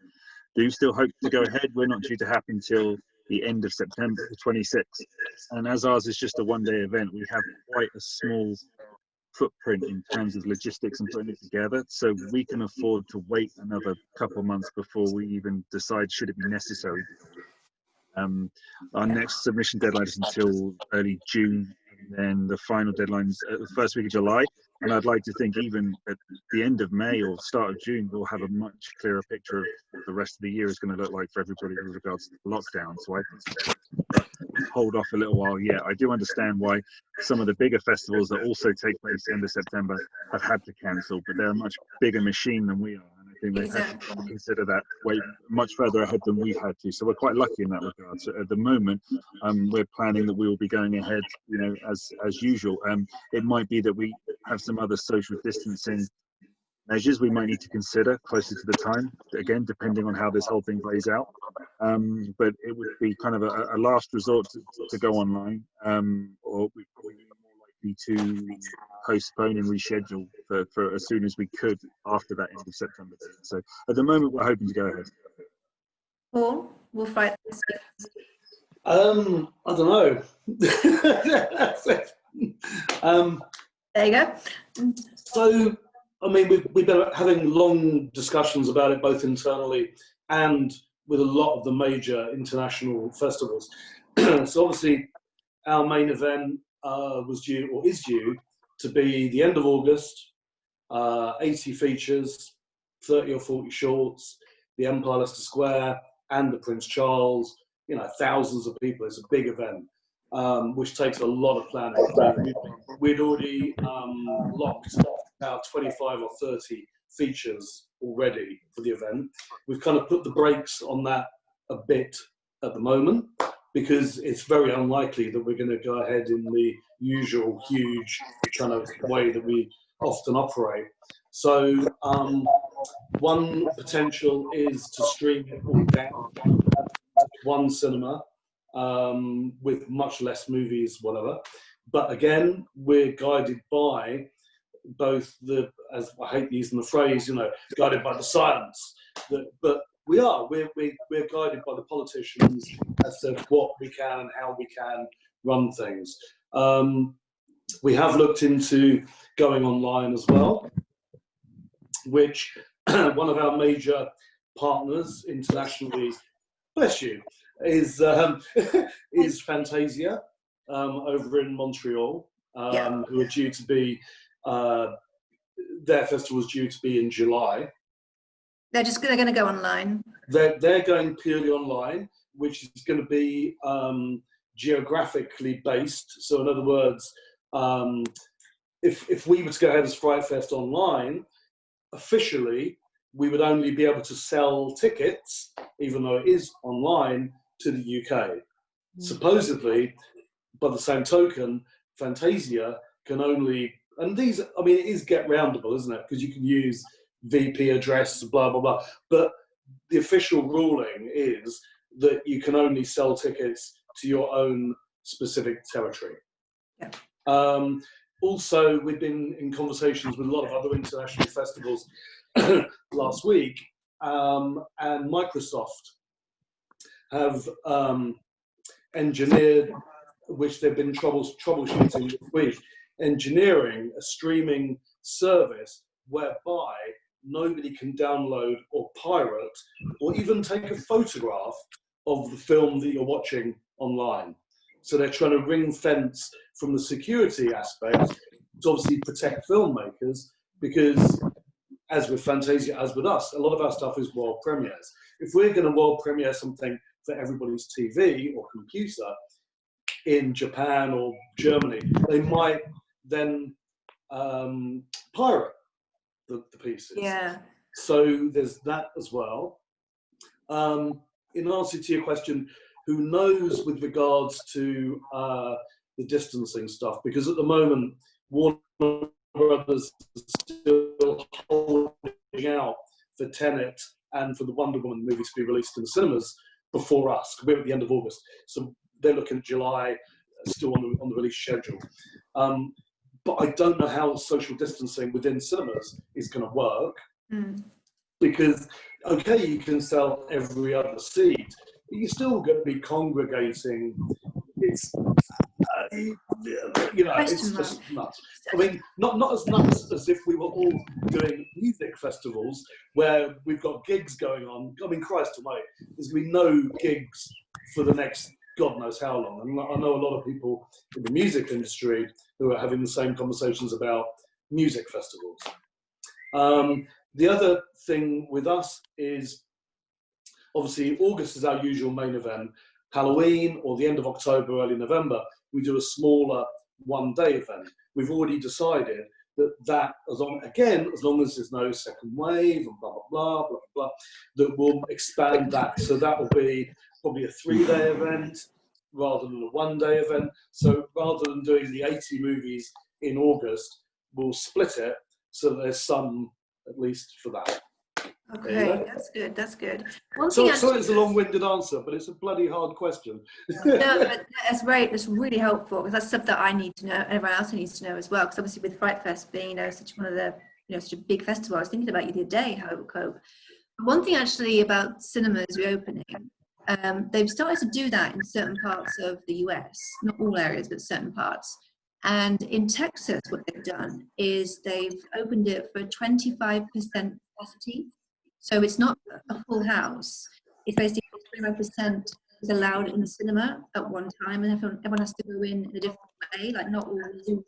do still hope to go ahead. We're not due to happen till the end of September, the 26th. And as ours is just a one-day event, we have quite a small footprint in terms of logistics and putting it together, so we can afford to wait another couple of months before we even decide should it be necessary. Our next submission deadline is until early June, and then the final deadline is the first week of July, and I'd like to think even at the end of May or start of June we'll have a much clearer picture of what the rest of the year is going to look like for everybody with regards to lockdown. So I think hold off a little while. I do understand why some of the bigger festivals that also take place end of September have had to cancel, but they're a much bigger machine than we are, and I think they have to consider that way much further ahead than we've had to. So we're quite lucky in that regard. So at the moment, we're planning that we will be going ahead, as usual. It might be that we have some other social distancing measures we might need to consider closer to the time, again, depending on how this whole thing plays out. But it would be kind of a last resort to go online, or we'd probably be more likely to postpone and reschedule for as soon as we could after that end of September date. So at the moment, we're hoping to go ahead. Paul, we'll fight this week. I don't know. There you go. So, I mean, we've been having long discussions about it, both internally and with a lot of the major international festivals. So obviously, our main event was due, or is due, to be the end of August, 80 features, 30 or 40 shorts, the Empire Leicester Square, and the Prince Charles, thousands of people. It's a big event, which takes a lot of planning. We'd already locked about 25 or 30 features already for the event. We've kind of put the brakes on that a bit at the moment, because it's very unlikely that we're going to go ahead in the usual huge kind of way that we often operate. So one potential is to stream it all down at one cinema, with much less movies, whatever. But again, we're guided by both as I hate using the phrase, guided by the science. But we're guided by the politicians as to what we can and how we can run things. We have looked into going online as well, which one of our major partners internationally, bless you, is Fantasia. over in Montreal, Yeah. who are due to be, their festival is due to be in July. They're going to go online. They're going purely online, which is going to be geographically based. So in other words, if we were to go ahead as Fright Fest online, officially, we would only be able to sell tickets, even though it is online, to the UK. Supposedly, by the same token, Fantasia can only, and these, I mean, it is get roundable, isn't it? Because you can use VP address, blah, blah, blah. But the official ruling is that you can only sell tickets to your own specific territory. Yeah. Also, we've been in conversations with a lot of other international festivals last week, and Microsoft have engineered, which they've been troubleshooting this week, engineering a streaming service whereby nobody can download or pirate or even take a photograph of the film that you're watching online. So they're trying to ring fence from the security aspect to obviously protect filmmakers, because as with Fantasia, as with us, a lot of our stuff is world premieres. If we're going to world premiere something for everybody's TV or computer in Japan or Germany, they might then pirate the pieces. Yeah. So there's that as well. In answer to your question, who knows with regards to the distancing stuff? Because at the moment, Warner Brothers is still holding out for Tenet and for the Wonder Woman movie to be released in the cinemas before us. We're at the end of August, so they're looking at July, still on the release schedule. But I don't know how social distancing within cinemas is going to work, because okay, you can sell every other seat, but you're still going to be congregating. It's you know, it's just nuts. I mean, not as nuts as if we were all doing music festivals where we've got gigs going on. I mean, Christ almighty, there's going to be no gigs for the next God knows how long. And I know a lot of people in the music industry who are having the same conversations about music festivals. The other thing with us is, obviously, August is our usual main event. Halloween, or the end of October, early November, we do a smaller one-day event. We've already decided that as long as there's no second wave and blah, blah, blah, blah, blah, that we'll expand that. So that will be probably a 3-day event rather than a one-day event. So rather than doing the 80 movies in August, we'll split it so that there's some at least for that. Okay, that's good. That's good. So it's a long-winded answer, but it's a bloody hard question. No, but that's great. It's really helpful, because that's stuff that I need to know, and everyone else needs to know as well. Because obviously, with Fright Fest being such one of the such a big festival, I was thinking about you the other day how it would cope. One thing actually about cinemas reopening, they've started to do that in certain parts of the US, not all areas, but certain parts. And in Texas, what they've done is they've opened it for 25% capacity. So it's not a full house. It's basically 25% is allowed in the cinema at one time, and everyone has to go in a different way, like not all Zoom.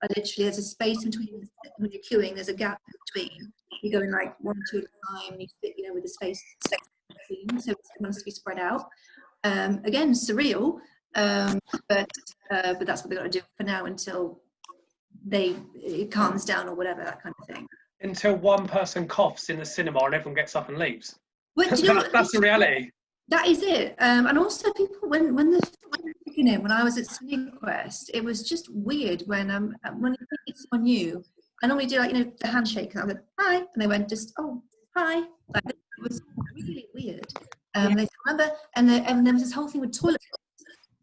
But literally, there's a space between, when you're queuing, there's a gap between. You go in like 1 or 2 at a time, you fit, with the space between, so everyone has to be spread out. Again, surreal, but that's what they've got to do for now until it calms down or whatever, that kind of thing. Until one person coughs in the cinema and everyone gets up and leaves. But that's the reality. That is it. And also people, when the beginning, when I was at Cinequest, it was just weird when it's someone new, I normally do the handshake, and I was like, hi, and they went just, oh, hi. Like, it was really weird. They said, remember, and there was this whole thing with toilet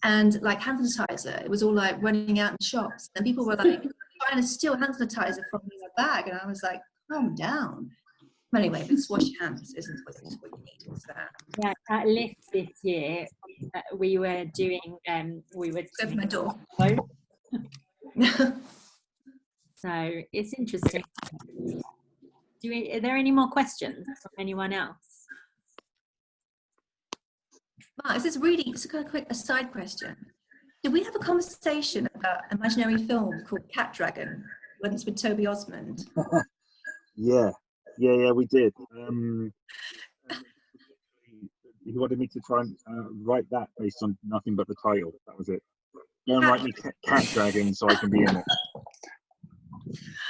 and like hand sanitizer. It was all like running out in shops, and people were like trying to steal hand sanitizer from me in a bag, and I was like, calm down. Anyway, but wash your hands isn't what you need. Is that? Yeah, at Lift this year, we were doing, Open my door. So it's interesting. Are there any more questions from anyone else? Mark, is this really, it's a quick aside question. Did we have a conversation about an imaginary film called Cat Dragon once with Toby Osmond? Yeah, we did. He wanted me to try and write that based on nothing but the title. That was it. Go and write me Cat Dragon so I can be in it.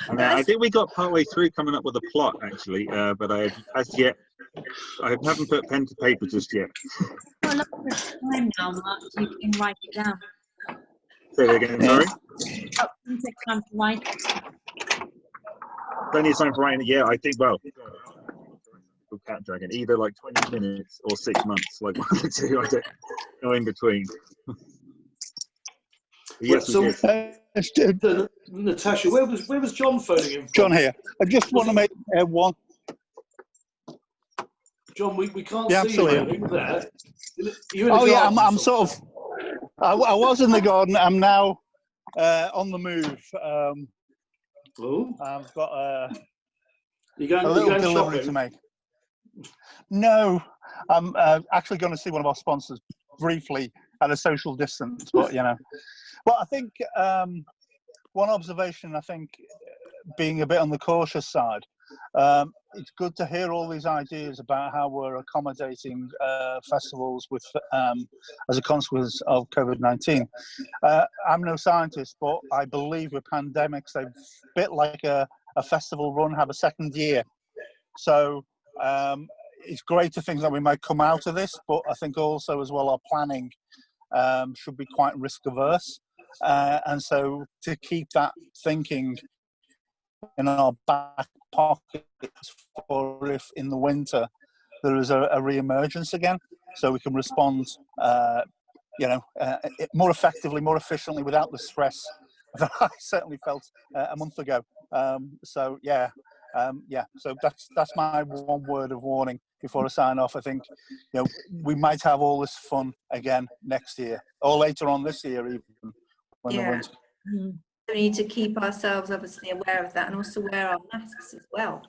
And I think we got partway through coming up with a plot, actually, but I haven't put pen to paper just yet. Got a lot of time now, Mark. You can write it down. Say that again, sorry? Time to write. Plenty of time for writing it. Yeah, I think, well, Cat Dragon, either like 20 minutes or 6 months, like one of the two. I don't know in between. Yes, so, Natasha, where was John phoning in from? John here. I just want to make one. John, we can't Yeah, see you there. You're in the garden, I'm sort of. I was in the garden. I'm now on the move. I've got a little delivery to make. No, I'm actually going to see one of our sponsors briefly at a social distance, but you know. Well, I think one observation, I think, being a bit on the cautious side, it's good to hear all these ideas about how we're accommodating festivals with as a consequence of COVID-19. I'm no scientist, but I believe with pandemics, they're a bit like a festival run, have a second year. So it's great to think that we might come out of this, but I think also as well our planning should be quite risk averse. And so to keep that thinking in our back pockets for if in the winter there is a re-emergence again, so we can respond more effectively, more efficiently, without the stress that I certainly felt a month ago. So that's my one word of warning before I sign off. I think we might have all this fun again next year or later on this year even when the winter. We need to keep ourselves obviously aware of that and also wear our masks as well.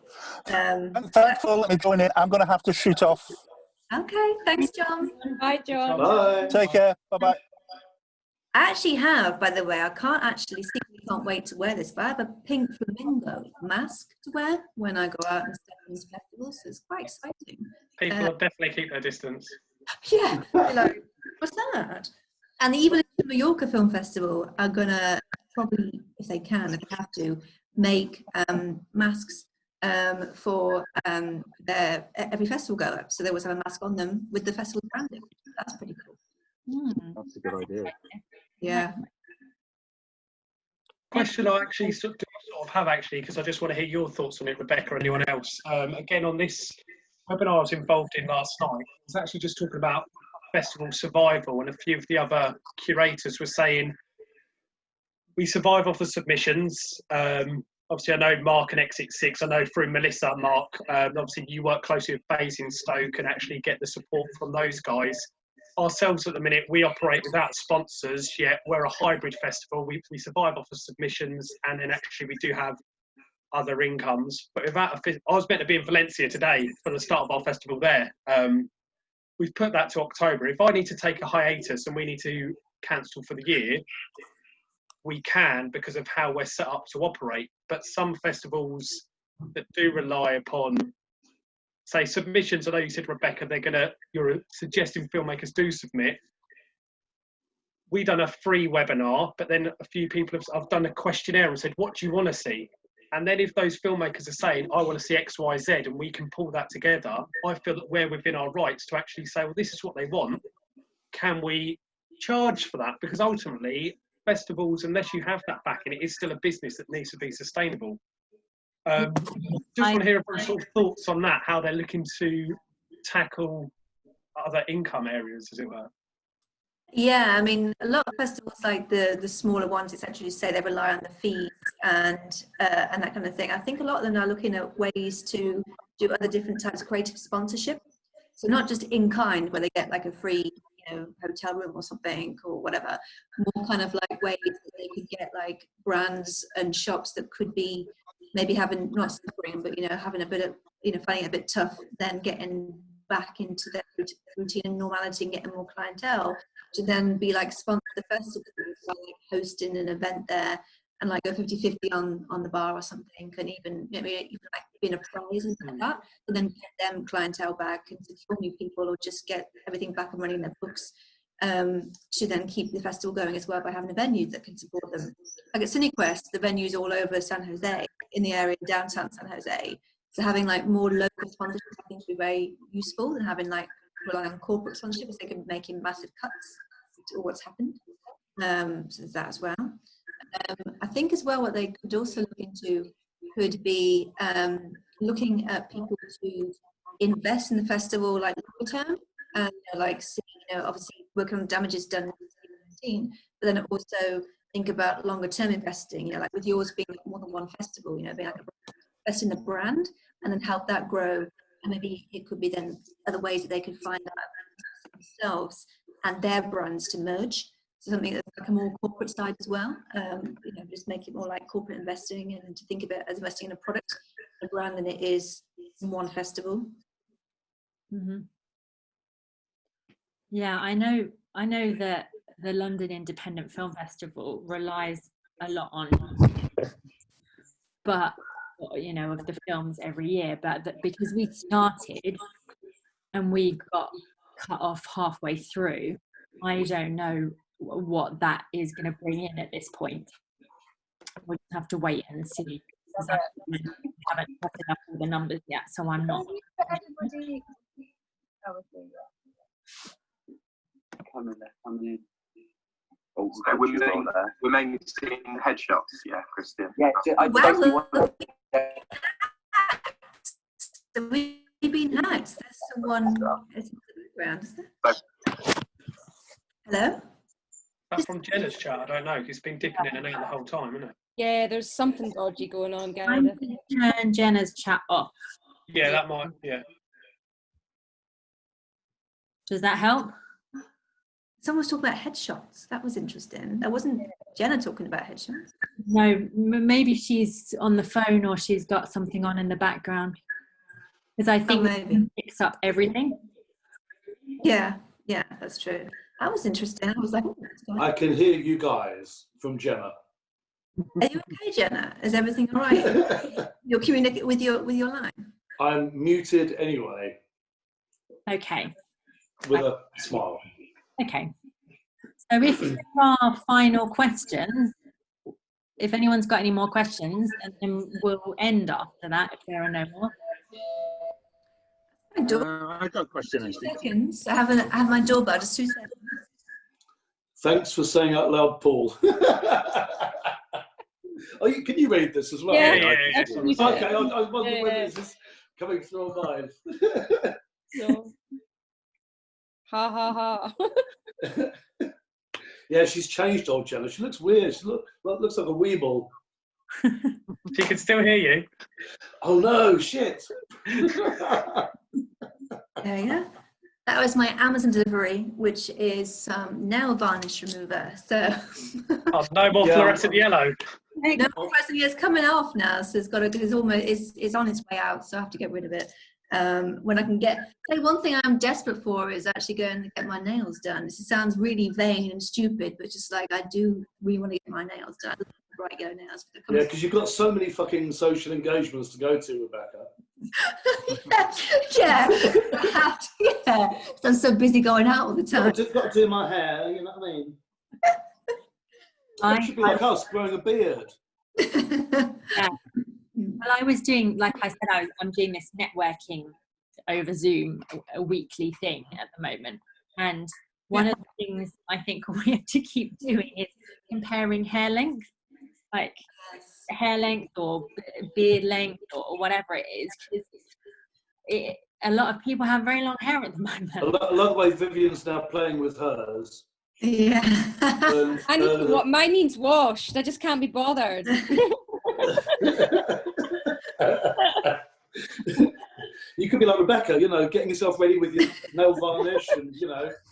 Thanks for letting me join in. I'm going to have to shoot off. Okay, thanks, John. Bye, John. Bye. Take care. Bye-bye. I actually have, by the way, I can't actually see, I can't wait to wear this, but I have a pink flamingo mask to wear when I go out and stuff in these festivals, so it's quite exciting. People will definitely keep their distance. Yeah, like, what's that? And the Evil in Mallorca Film Festival are going to probably, if they can, if they have to, make masks for their every festival go up. So they always have a mask on them with the festival branding. That's pretty cool. That's a good idea. Yeah. Question I actually sort of have actually, because I just want to hear your thoughts on it, Rebecca, or anyone else. Again, on this webinar I was involved in last night, I was actually just talking about festival survival, and a few of the other curators were saying we survive off the submissions. Obviously, I know Mark and Exit 6. I know through Melissa, Mark, obviously you work closely with Basingstoke and actually get the support from those guys. Ourselves at the minute, we operate without sponsors, yet we're a hybrid festival. We survive off of submissions, and then actually we do have other incomes. But without I was meant to be in Valencia today for the start of our festival there. We've put that to October. If I need to take a hiatus and we need to cancel for the year, we can because of how we're set up to operate. But some festivals that do rely upon, say, submissions, I know you said, Rebecca, you're suggesting filmmakers do submit. We done a free webinar, but then a few people I've done a questionnaire and said, what do you want to see? And then if those filmmakers are saying, I want to see X, Y, Z, and we can pull that together, I feel that we're within our rights to actually say, well, this is what they want. Can we charge for that? Because ultimately, festivals, unless you have that backing, it is still a business that needs to be sustainable. Just want to hear everyone's sort of thoughts on that, how they're looking to tackle other income areas, as it were. Yeah, I mean, a lot of festivals, like the smaller ones, it's actually say they rely on the fees and that kind of thing. I think a lot of them are looking at ways to do other different types of creative sponsorship. So not just in kind, where they get like a free, hotel room or something or whatever. More kind of like ways that they could get like brands and shops that could be maybe having not suffering, but having a bit of finding it a bit tough, then getting back into their routine and normality and getting more clientele, to then be like sponsor the festival, like hosting an event there and like go 50-50 on the bar or something, and even maybe even like being a prize and like that, and then get them clientele back and secure new people, or just get everything back and running in their books, to then keep the festival going as well by having a venue that can support them. Like at CineQuest, the venues all over San Jose, in the area downtown San Jose. So having like more local sponsorship, I think, would be very useful than having like rely on corporate sponsorship, because they can make in massive cuts to what's happened. So there's that as well. I think as well what they could also look into could be looking at people to invest in the festival like longer term, like see, obviously working on damages done in 2019, but then also think about longer term investing, like with yours being more than one festival, being like invest in the brand and then help that grow. And maybe it could be then other ways that they could find out themselves and their brands to merge. So something that's like a more corporate side as well, just make it more like corporate investing, and to think of it as investing in a product, a brand, than it is in one festival. Mm-hmm. Yeah, I know that the London Independent Film Festival relies a lot on, but of the films every year, but because we started and we got cut off halfway through, I don't know what that is going to bring in at this point. We have to wait and see, because I haven't set up all the numbers yet, so I'm not. Coming in. Oh, we're mainly seeing headshots, yeah, Christian. Yeah, So we've been hacked. There's someone in the background, is there? Hello? That's from Jenna's chat, I don't know, it's been dipping in and out the whole time, isn't it? Yeah, there's something dodgy going on, guys. I'm going to turn Jenna's chat off. Yeah, that might, yeah. Does that help? Someone was talking about headshots. That was interesting. That wasn't Jenna talking about headshots. No, maybe she's on the phone or she's got something on in the background. Because I think it picks up everything. Yeah, that's true. That was interesting. I was like, oh, what's going on? I can hear you guys from Jenna. Are you okay, Jenna? Is everything all right? You're communicating with your line? I'm muted anyway. Okay. With a smile. Okay. So if there are final questions, if anyone's got any more questions, then we'll end after that if there are no more. I got a question. 2 seconds. I have my doorbell. Just 2 seconds. Thanks for saying out loud, Paul. Can you read this as well? Yeah. Okay, I was wondering whether this is coming through on mine. No. Ha ha ha. Yeah, she's changed, old Jenna. She looks weird. She looks like a weeble. She can still hear you. Oh no, shit. There you go. That was my Amazon delivery, which is nail varnish remover. So No more fluorescent yellow. No, it's coming off now, so it's on its way out, so I have to get rid of it. When I can one thing I'm desperate for is actually going to get my nails done. This sounds really vain and stupid, but just like I do really want to get my nails done. Bright yellow nails. Yeah, because you've got so many fucking social engagements to go to, Rebecca. yeah. I have to, yeah. I'm so busy going out all the time. I've just got to do my hair, you know what I mean? It should be like us, growing a beard. Yeah. Well, I was doing, like I said, I'm doing this networking over Zoom, a weekly thing at the moment. And one of the things I think we have to keep doing is comparing hair length, like hair length or beard length or whatever it is. 'Cause a lot of people have very long hair at the moment. I love the way Vivian's now playing with hers. Yeah. Mine needs washed. I just can't be bothered. You could be like Rebecca, getting yourself ready with your nail varnish and,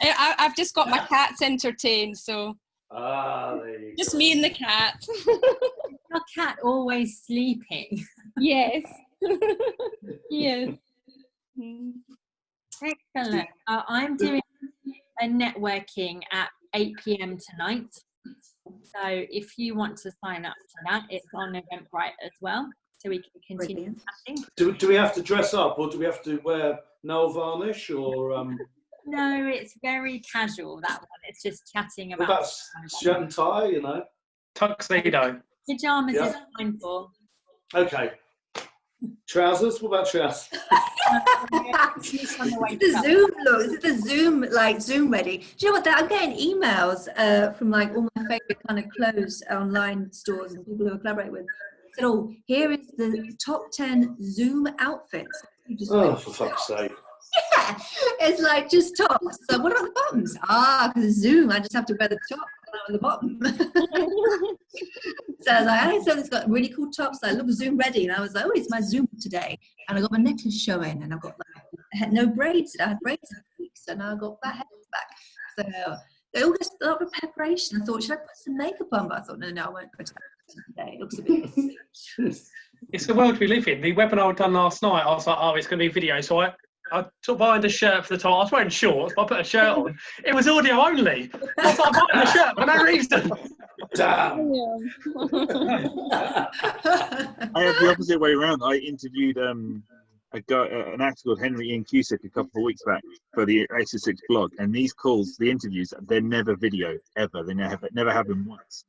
I've just got my cats entertained, so. There you just go. me and the cat. Your cat always sleeping. Yes. Yes. Excellent. I'm doing a networking at 8 p.m. tonight. So if you want to sign up to that, it's on Eventbrite as well. So we can continue chatting. Do we have to dress up, or do we have to wear nail varnish, or No, it's very casual, that one. It's just chatting about... What about shirt and tie, you know? Tuxedo. Pyjamas is fine for. Okay. Trousers? What about trousers? The Zoom look. Is it the Zoom, like Zoom ready? Do you know what? I'm getting emails from like all my favorite kind of clothes online stores and people who I collaborate with. Said, "Oh, here is the top 10 Zoom outfits." Oh, for fuck's sake! Yeah, it's like just tops. So what about the bottoms? Because Zoom, I just have to wear the top and the bottom. So I was like, something's got really cool tops. I look Zoom ready, and I was like, oh, it's my Zoom today, and I got my necklace showing, and I've got like no braids. I had braids in the weeks, so now I got that head back. So they all just a lot of preparation. I thought, should I put some makeup on? But I thought, no, I won't go to that today. It looks a bit. It's the world we live in. The webinar I done last night, I was like, oh, it's going to be video, so I took behind a shirt for the time. I was wearing shorts, but I put a shirt on. It was audio only. I was like, buying the shirt for no reason. Damn. I had the opposite way around. I interviewed an actor called Henry Ian Cusick a couple of weeks back for the X6 blog, and these calls, the interviews, they're never video ever. They never have them once.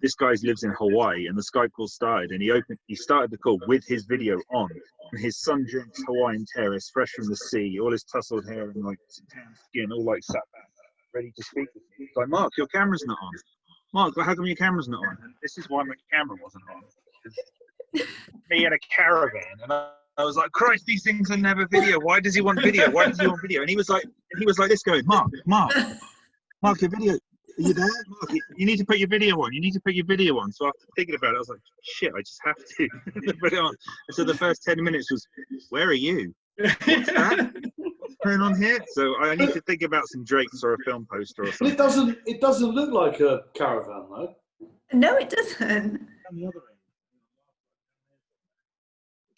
This guy lives in Hawaii, and the Skype call started, and he started the call with his video on, and his sun-drenched Hawaiian terrace, fresh from the sea, all his tousled hair and like tan skin, all like sat back, ready to speak with me. He's like, Mark, your camera's not on. Mark, how come your camera's not on? And this is why my camera wasn't on. He had a caravan, and I was like, Christ, these things are never video. Why does he want video? Why does he want video? And he was like this going, Mark, your video. Are you there? Mark, you need to put your video on. You need to put your video on. So after thinking about it, I was like, shit, I just have to put it on. And so the first 10 minutes was, where are you? What's that? What's going on here? So I need to think about some drapes or a film poster or something. It doesn't look like a caravan, though. No, it doesn't.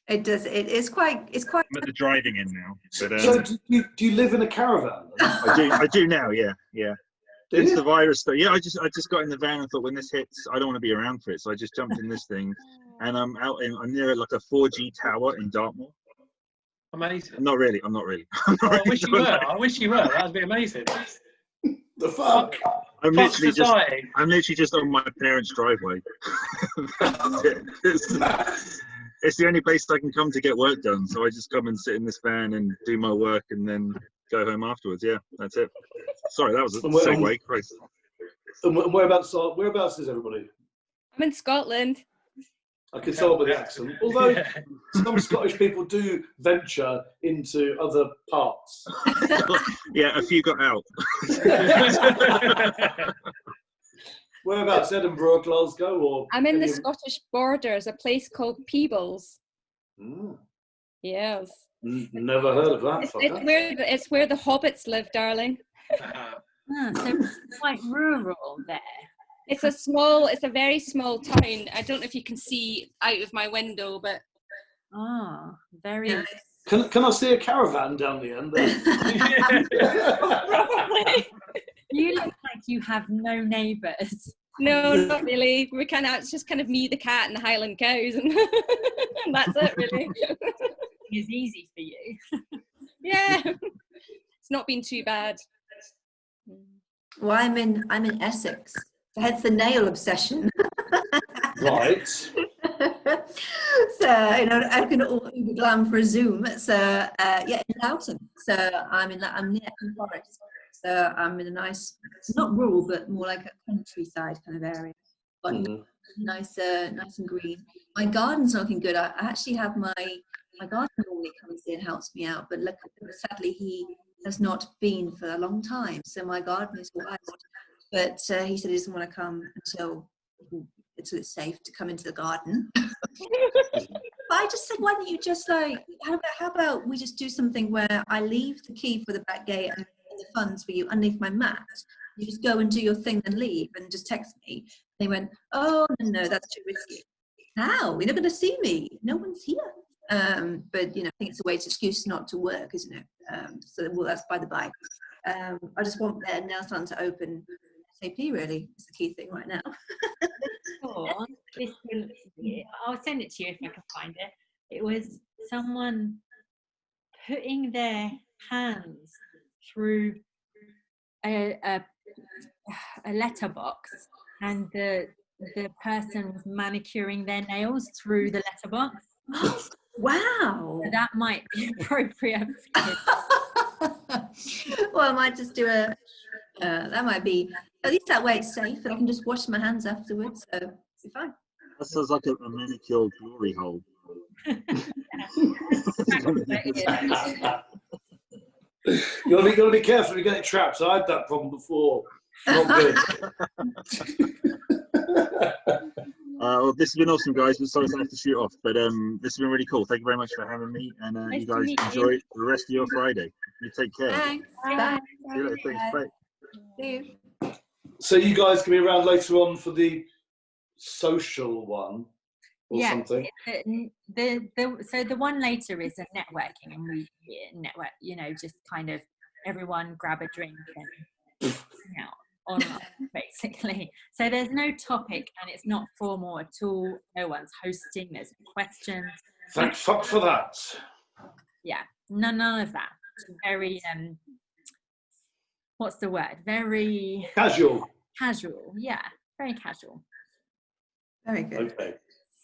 It does. It's quite. I'm at the driving in now. But, so do you live in a caravan? I do now. Yeah. Since the virus stuff, I just got in the van and thought, when this hits, I don't want to be around for it, so I just jumped in this thing, and I'm near like a 4G tower in Dartmoor. Amazing. I'm not really. I wish you were. That would be amazing. The fuck? I'm literally just on my parents' driveway. It's the only place I can come to get work done, so I just come and sit in this van and do my work and then go home afterwards. Yeah, that's it. Sorry, that was a segue. Christ. And whereabouts is everybody? I'm in Scotland. I can tell by the accent. Although some Scottish people do venture into other parts. Yeah, a few got out. Whereabouts? Edinburgh, Glasgow, or? I'm in the Scottish borders, a place called Peebles. Mm. Yes. Never heard of that. It's where the hobbits live, darling. So it's quite rural there. It's a very small town. I don't know if you can see out of my window, but very nice. Can I see a caravan down the end there? You look like you have no neighbours. No, not really. It's just kind of me, the cat, and the Highland cows, and that's it, really. It's easy for you. Yeah, it's not been too bad. Well, I'm in Essex. Hence the nail obsession. Right. So I can all Uber glam for a Zoom. So in Loughton. So I'm near Epping Forest. So I'm in a nice, not rural, but more like a countryside kind of area. But nice and green. My garden's looking good. I actually have my gardener normally comes in and helps me out, but sadly he has not been for a long time. So my garden is wild. But he said he doesn't want to come until it's safe to come into the garden. But I just said, why don't you just how about we just do something where I leave the key for the back gate and the funds for you underneath my mat. You just go and do your thing and leave and just text me. They went, oh, no, that's too risky. How? You're not going to see me. No one's here. But you know, I think it's a way to excuse not to work, isn't it? So well, that's by the by. I just want their nail salon to open SAP. Really, is the key thing right now. Sure. I'll send it to you if I can find it. It was someone putting their hands through a letterbox, and the person was manicuring their nails through the letterbox. Wow. So that might be appropriate. Well, I might just do a. That might be, at least that way it's safe, and I can just wash my hands afterwards, so it'll be fine. That sounds like a manicured glory hole. You gotta be careful you get it trapped. I had that problem before. Not good. Well, this has been awesome, guys. We're sorry to have to shoot off, but this has been really cool. Thank you very much for having me, and Nice you to guys meet enjoy you. the rest of your Friday. You take care. Thanks. Bye. Bye. See you later. Thanks. Bye. See you. So you guys can be around later on for the social one or something. So the one later is a networking, and we network, you know, just kind of everyone grab a drink and hang out online, basically. So there's no topic, and it's not formal at all. No one's hosting. There's questions. Thank fuck for that. Yeah, none of that. Very what's the word? Very Casual. casual. Yeah, very casual. Very good. Okay.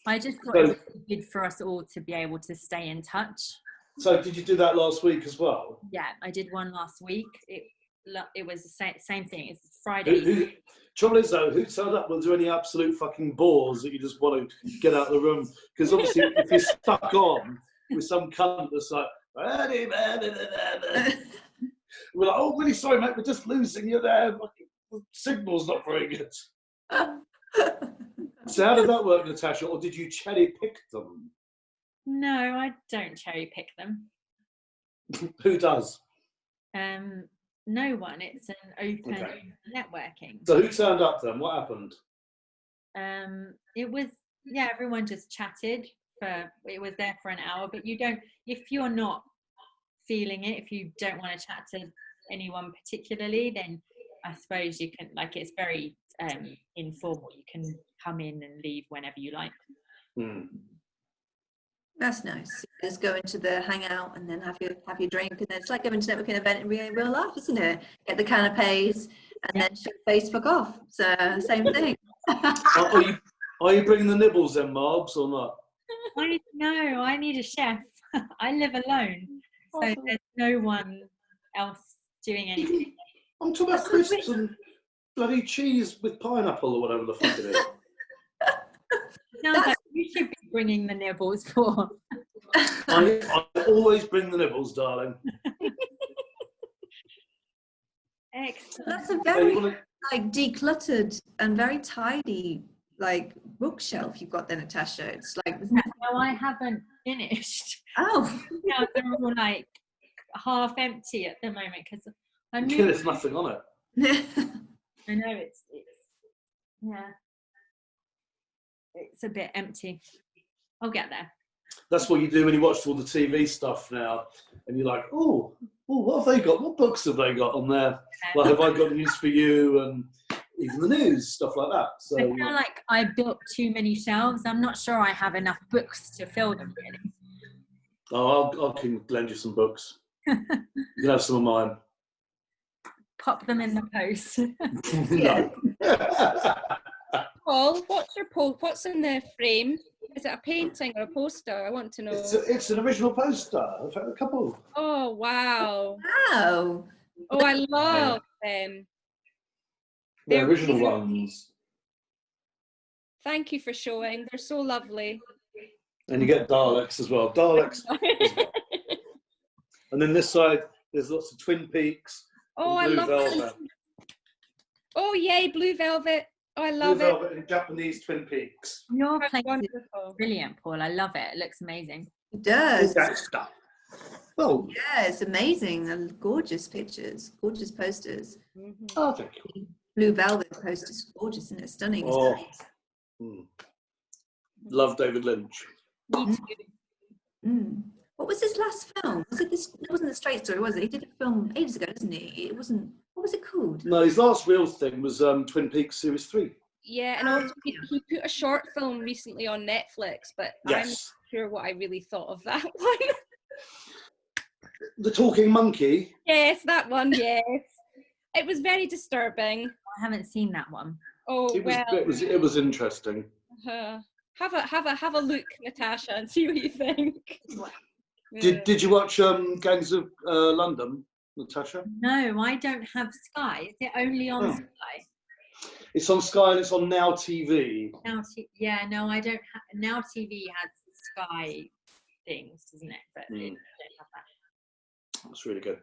I just thought it would be good for us all to be able to stay in touch. So did you do that last week as well? Yeah, I did one last week. It was the same thing. It's Friday. Trouble is though, who turned up? Was there any absolute fucking bores that you just want to get out of the room? Because obviously, if you're stuck on with some cunt that's like, we're like, oh, really sorry, mate, we're just losing you there. The signal's not very good. So how did that work, Natasha? Or did you cherry pick them? No, I don't cherry pick them. Who does? No one. It's an open networking. So who turned up then? What happened? It was, yeah, everyone just chatted it was there for an hour, but you don't, if you're not feeling it, if you don't want to chat to anyone particularly, then I suppose you can, like, it's very informal. You can come in and leave whenever you like. That's nice. Just go into the hangout and then have your drink, and then it's like going to a networking event in real life, isn't it? Get the canapes and then shut Facebook off. So same thing. Are you bringing the nibbles then, Marbs, or not? No, I need a chef. I live alone, so there's no one else doing anything. I'm talking about crisps and bloody cheese with pineapple or whatever the fuck it is. Sounds like you should be bringing the nibbles for. I always bring the nibbles, darling. Excellent. That's a very like decluttered and very tidy like bookshelf you've got there, Natasha. It's like no, I haven't finished. Oh, no, they're all like half empty at the moment because there's nothing on it. I know it's yeah, it's a bit empty. I'll get there. That's what you do when you watch all the TV stuff now, and you're like, oh, what have they got? What books have they got on there? Like, have I got news for you? And even the news, stuff like that. So I feel like I built too many shelves. I'm not sure I have enough books to fill them really. Oh, I can lend you some books. You can have some of mine. Pop them in the post. yeah. Paul, what's in the frame? Is it a painting or a poster? I want to know. It's an original poster. I've had a couple. Oh, wow. Wow. Oh, I love them. The original ones. Thank you for showing. They're so lovely. And you get Daleks as well. Daleks. And then this side, there's lots of Twin Peaks. Oh, I love Velvet. Oh, yay, Blue Velvet. Oh, I love Blue it. Velvet and Japanese Twin Peaks. Your place is Wonderful. brilliant, Paul. I love it. It looks amazing. It does. That stuff. Oh, Yeah, it's amazing. And gorgeous pictures, gorgeous posters. Mm-hmm. oh, thank you. Blue Velvet posters, gorgeous, isn't it? Stunning. Oh. Love David Lynch. Me too. What was his last film? Was it this? It wasn't The Straight Story, was it? He did a film ages ago, didn't he? It wasn't. What was it called? No, his last real thing was Twin Peaks Series 3. Yeah, and also he put a short film recently on Netflix, but I'm not Yes. sure what I really thought of that one. The Talking Monkey. Yes, that one. Yes, it was very disturbing. I haven't seen that one. Oh well, It was interesting. have a look, Natasha, and see what you think. Did you watch Gangs of London, Natasha? No, I don't have Sky. Is it only on Sky? It's on Sky and it's on Now TV. No, I don't have. Now TV has Sky things, doesn't it? But I don't have that. That's really good.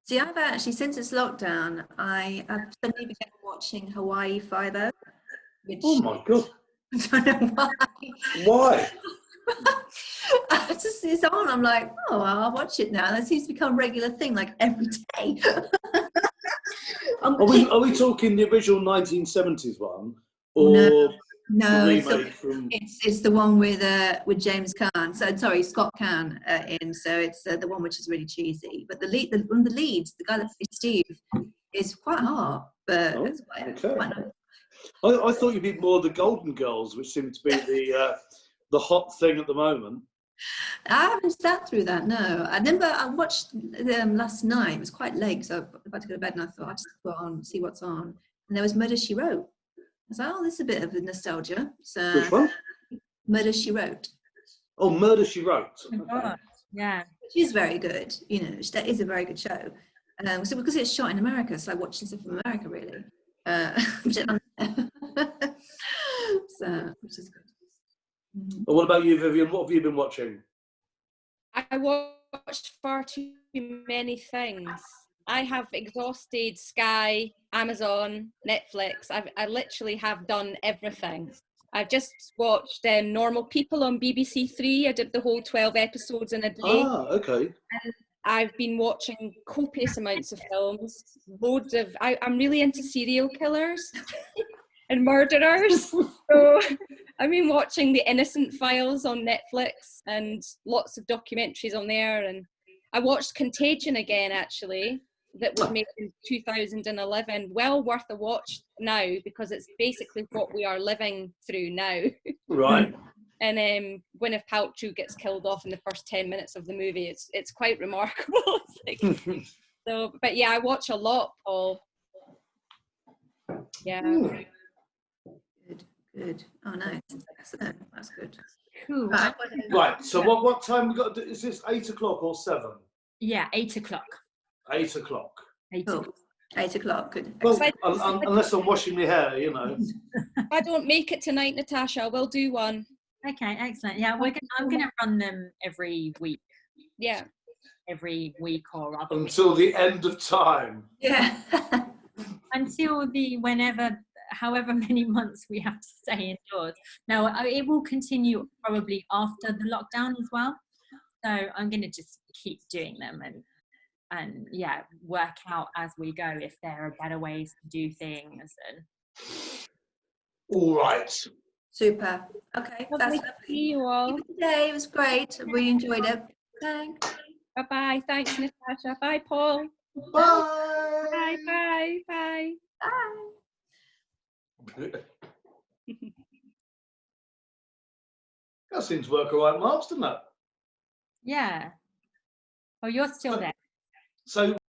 See, I've actually, since it's lockdown, I've suddenly begun watching Hawaii Five-0, which Oh my God. I don't know why. Why? It's on. I'm like, oh, I'll watch it now. That seems to become a regular thing, like every day. Are we talking the original 1970s one, or no, the it's remake from? It's the one with James Caan. So sorry, Scott Caan in. So it's the one which is really cheesy. But one of the leads, the guy that plays Steve, is quite hard, but it's quite nice. I thought you'd be more the Golden Girls, which seem to be the hot thing at the moment. I haven't sat through that. No, I remember I watched last night. It was quite late, so I was about to go to bed, and I thought I'd just go on, see what's on. And there was Murder, She Wrote. I was like, oh, this is a bit of a nostalgia. So, Which one? Murder, She Wrote. Oh, Murder, She Wrote. Okay. Yeah. Which is very good. You know, that is a very good show. So because it's shot in America, so I watched this from America, really. So, which is good. Well, what about you, Vivian? What have you been watching? I watched far too many things. I have exhausted Sky, Amazon, Netflix. I literally have done everything. I've just watched Normal People on BBC Three. I did the whole 12 episodes in a day. Ah, okay. And I've been watching copious amounts of films, loads of. I'm really into serial killers and murderers. So I've been watching The Innocent Files on Netflix and lots of documentaries on there. And I watched Contagion again, actually, that was made in 2011. Well worth a watch now, because it's basically what we are living through now. Right. And Gwyneth Paltrow gets killed off in the first 10 minutes of the movie. It's quite remarkable. So, but yeah, I watch a lot, Paul. Yeah. Good. Oh, nice. Excellent. That's good. Cool. Right. So what time we got? Is this 8 o'clock or 7? Yeah, 8 o'clock. 8 o'clock. 8 Cool. o'clock. 8 o'clock. Good. Well, unless I'm washing my hair, you know. If I don't make it tonight, Natasha, I will do one. Okay, excellent. Yeah, I'm gonna run them every week. Yeah. Every week or other. Until the end of time. Yeah. Until however many months we have to stay indoors. No, it will continue probably after the lockdown as well. So I'm going to just keep doing them and yeah, work out as we go if there are better ways to do things. And All right. Super. Okay. Lovely to see you all. Today it was great. I really enjoyed it. Thanks. Bye-bye. Thanks, Natasha. Bye, Paul. Bye. Bye, bye, bye. Bye. That seems to work all right, Marks, doesn't it? yeah. Oh, you're still there. So